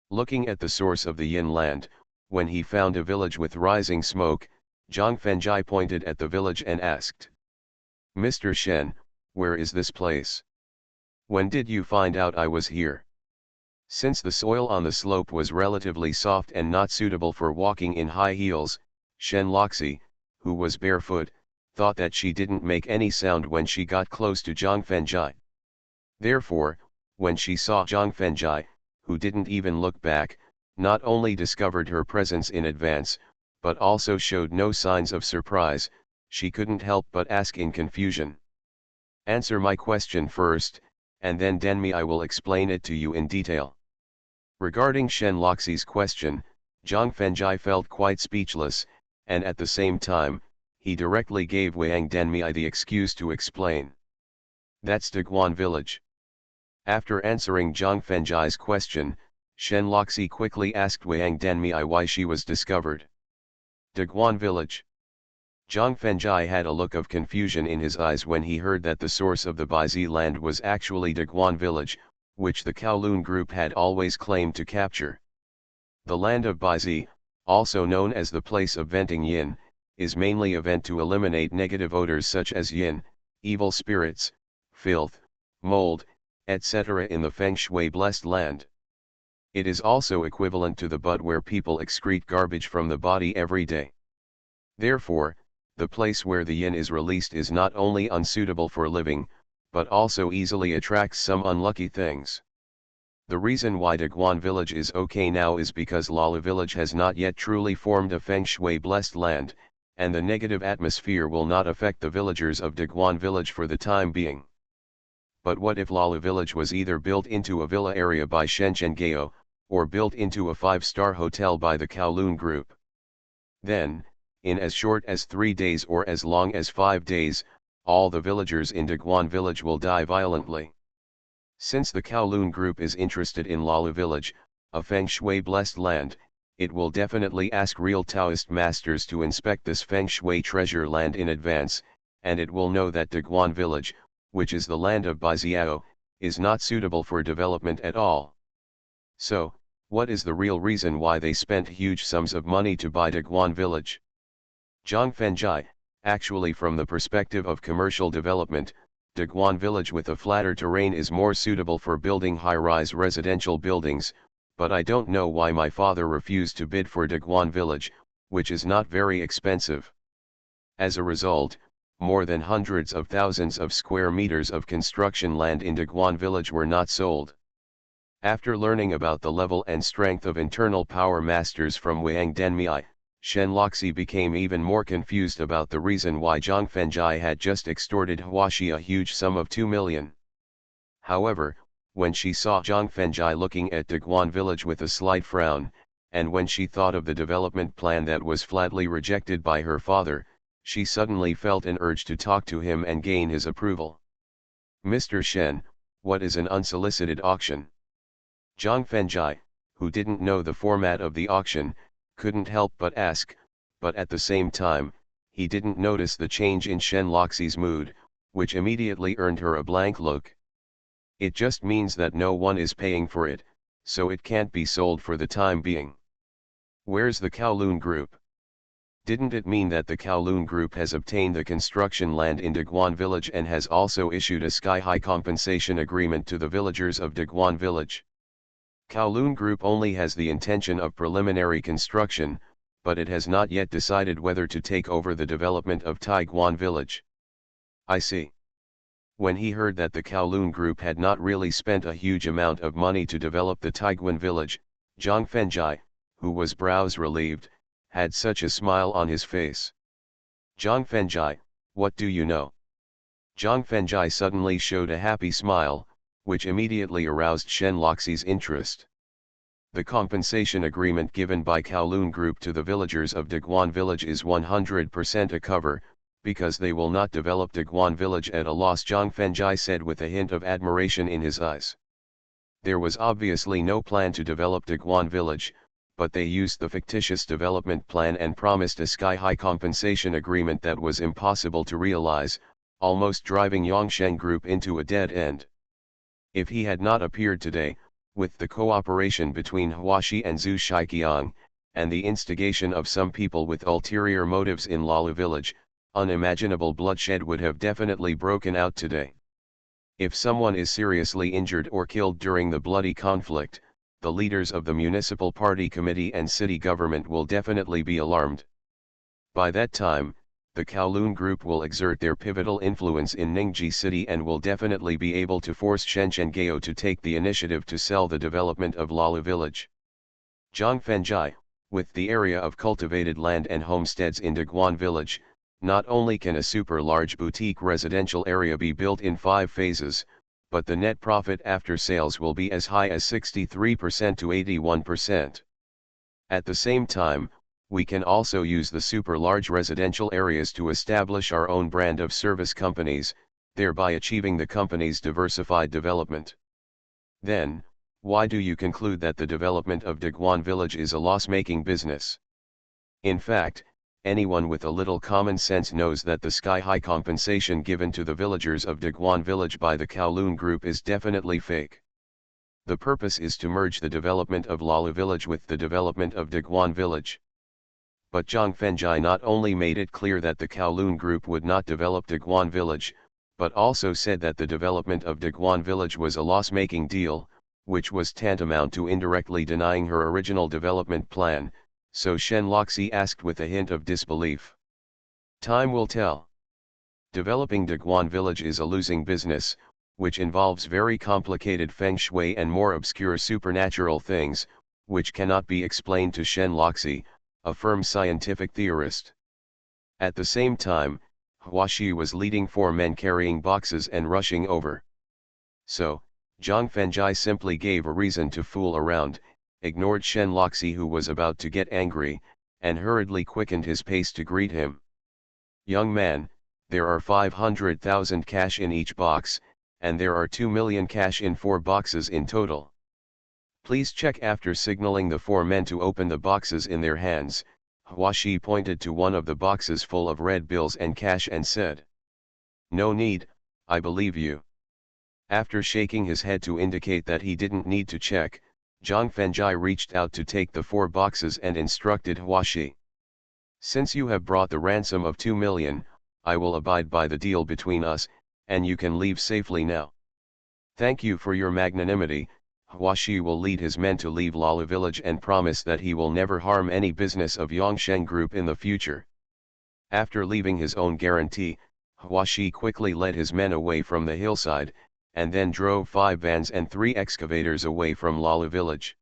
Looking at the source of the Yin land, when he found a village with rising smoke, Zhang Fengjai pointed at the village and asked. Mr. Shen, where is this place? When did you find out I was here? Since the soil on the slope was relatively soft and not suitable for walking in high heels, Shen Loxi, who was barefoot, thought that she didn't make any sound when she got close to Zhang Fengjai. Therefore, when she saw Zhang Fengjai, who didn't even look back, not only discovered her presence in advance, but also showed no signs of surprise, she couldn't help but ask in confusion. Answer my question first, and then Denmi I will explain it to you in detail. Regarding Shen Loxi's question, Zhang Fengjai felt quite speechless, and at the same time, he directly gave Wang Denmi the excuse to explain. That's Daguan village. After answering Zhang Fengjai's question, Shen Loxi quickly asked Wang Denmi why she was discovered. Daguan village. Zhang Fengjai had a look of confusion in his eyes when he heard that the source of the Baizi land was actually Daguan village, which the Kowloon group had always claimed to capture. The land of Baizi, also known as the place of venting yin, is mainly a vent to eliminate negative odors such as yin, evil spirits, filth, mold, etc. in the feng shui blessed land. It is also equivalent to the butt where people excrete garbage from the body every day. Therefore, the place where the yin is released is not only unsuitable for living, but also easily attracts some unlucky things. The reason why Daguan village is okay now is because Lala village has not yet truly formed a feng shui blessed land, and the negative atmosphere will not affect the villagers of Daguan village for the time being. But what if Lala village was either built into a villa area by Shenzhen Gao, or built into a 5-star hotel by the Kowloon group? Then, in as short as 3 days or as long as 5 days, all the villagers in Daguan village will die violently. Since the Kowloon group is interested in Lala village, a feng shui blessed land, it will definitely ask real Taoist masters to inspect this feng shui treasure land in advance, and it will know that Daguan village, which is the land of Baiziao, is not suitable for development at all. So, what is the real reason why they spent huge sums of money to buy Daguan village? Zhang Fengjai, actually from the perspective of commercial development, Daguan village with a flatter terrain is more suitable for building high-rise residential buildings, but I don't know why my father refused to bid for Daguan village, which is not very expensive. As a result, more than hundreds of thousands of square meters of construction land in Daguan village were not sold. After learning about the level and strength of internal power masters from Wang Denmei, Shen Loxi became even more confused about the reason why Zhang Fengjai had just extorted Huaxi a huge sum of 2 million. However, when she saw Zhang Fengjai looking at Daguan village with a slight frown, and when she thought of the development plan that was flatly rejected by her father, she suddenly felt an urge to talk to him and gain his approval. "Mr. Shen, what is an unsolicited auction?" Zhang Fengjai, who didn't know the format of the auction, couldn't help but ask, but at the same time, he didn't notice the change in Shen Loxi's mood, which immediately earned her a blank look. "It just means that no one is paying for it, so it can't be sold for the time being." "Where's the Kowloon group?" "Didn't it mean that the Kowloon group has obtained the construction land in Daguan village and has also issued a sky-high compensation agreement to the villagers of Daguan village?" Kowloon group only has the intention of preliminary construction, but it has not yet decided whether to take over the development of Taiguan village. "I see." When he heard that the Kowloon group had not really spent a huge amount of money to develop the Taiguan village, Zhang Fengjai, who was brows relieved, had such a smile on his face. "Zhang Fengjai, what do you know?" Zhang Fengjai suddenly showed a happy smile, which immediately aroused Shen Loxi's interest. The compensation agreement given by Kowloon Group to the villagers of Daguan village is 100% a cover, because they will not develop Daguan village at a loss, Zhang Fengjai said with a hint of admiration in his eyes. There was obviously no plan to develop Daguan village, but they used the fictitious development plan and promised a sky-high compensation agreement that was impossible to realize, almost driving Yongsheng Group into a dead end. If he had not appeared today, with the cooperation between Huaxi and Zhu Shiqiang, and the instigation of some people with ulterior motives in Lala village, unimaginable bloodshed would have definitely broken out today. If someone is seriously injured or killed during the bloody conflict, the leaders of the municipal party committee and city government will definitely be alarmed. By that time, the Kowloon Group will exert their pivotal influence in Ningji City and will definitely be able to force Shenzhen Gao to take the initiative to sell the development of Lala village. Zhang Fengjai, with the area of cultivated land and homesteads in Daguan village, not only can a super large boutique residential area be built in 5 phases, but the net profit after sales will be as high as 63% to 81%. At the same time, we can also use the super large residential areas to establish our own brand of service companies, thereby achieving the company's diversified development. Then, why do you conclude that the development of Daguan village is a loss-making business? In fact, anyone with a little common sense knows that the sky-high compensation given to the villagers of Dagwan village by the Kowloon group is definitely fake. The purpose is to merge the development of Lala village with the development of Dagwan village. But Zhang Fengjai not only made it clear that the Kowloon group would not develop Dagwan village, but also said that the development of Dagwan village was a loss-making deal, which was tantamount to indirectly denying her original development plan, so Shen Loxi asked with a hint of disbelief. Time will tell. Developing Dagwan village is a losing business, which involves very complicated feng shui and more obscure supernatural things, which cannot be explained to Shen Loxi, a firm scientific theorist. At the same time, Huaxi was leading 4 men carrying boxes and rushing over. So, Zhang Fengjai simply gave a reason to fool around, ignored Shen Loxi who was about to get angry, and hurriedly quickened his pace to greet him. Young man, there are 500,000 cash in each box, and there are 2 million cash in 4 boxes in total. Please check. After signaling the 4 men to open the boxes in their hands, Huaxi pointed to one of the boxes full of red bills and cash and said, "No need, I believe you." After shaking his head to indicate that he didn't need to check, Zhang Fengjai reached out to take the 4 boxes and instructed Huaxi. "Since you have brought the ransom of 2 million, I will abide by the deal between us, and you can leave safely now." "Thank you for your magnanimity." Huaxi will lead his men to leave Lala village and promise that he will never harm any business of Yongsheng group in the future. After leaving his own guarantee, Huaxi quickly led his men away from the hillside, and then drove 5 vans and 3 excavators away from Lala village.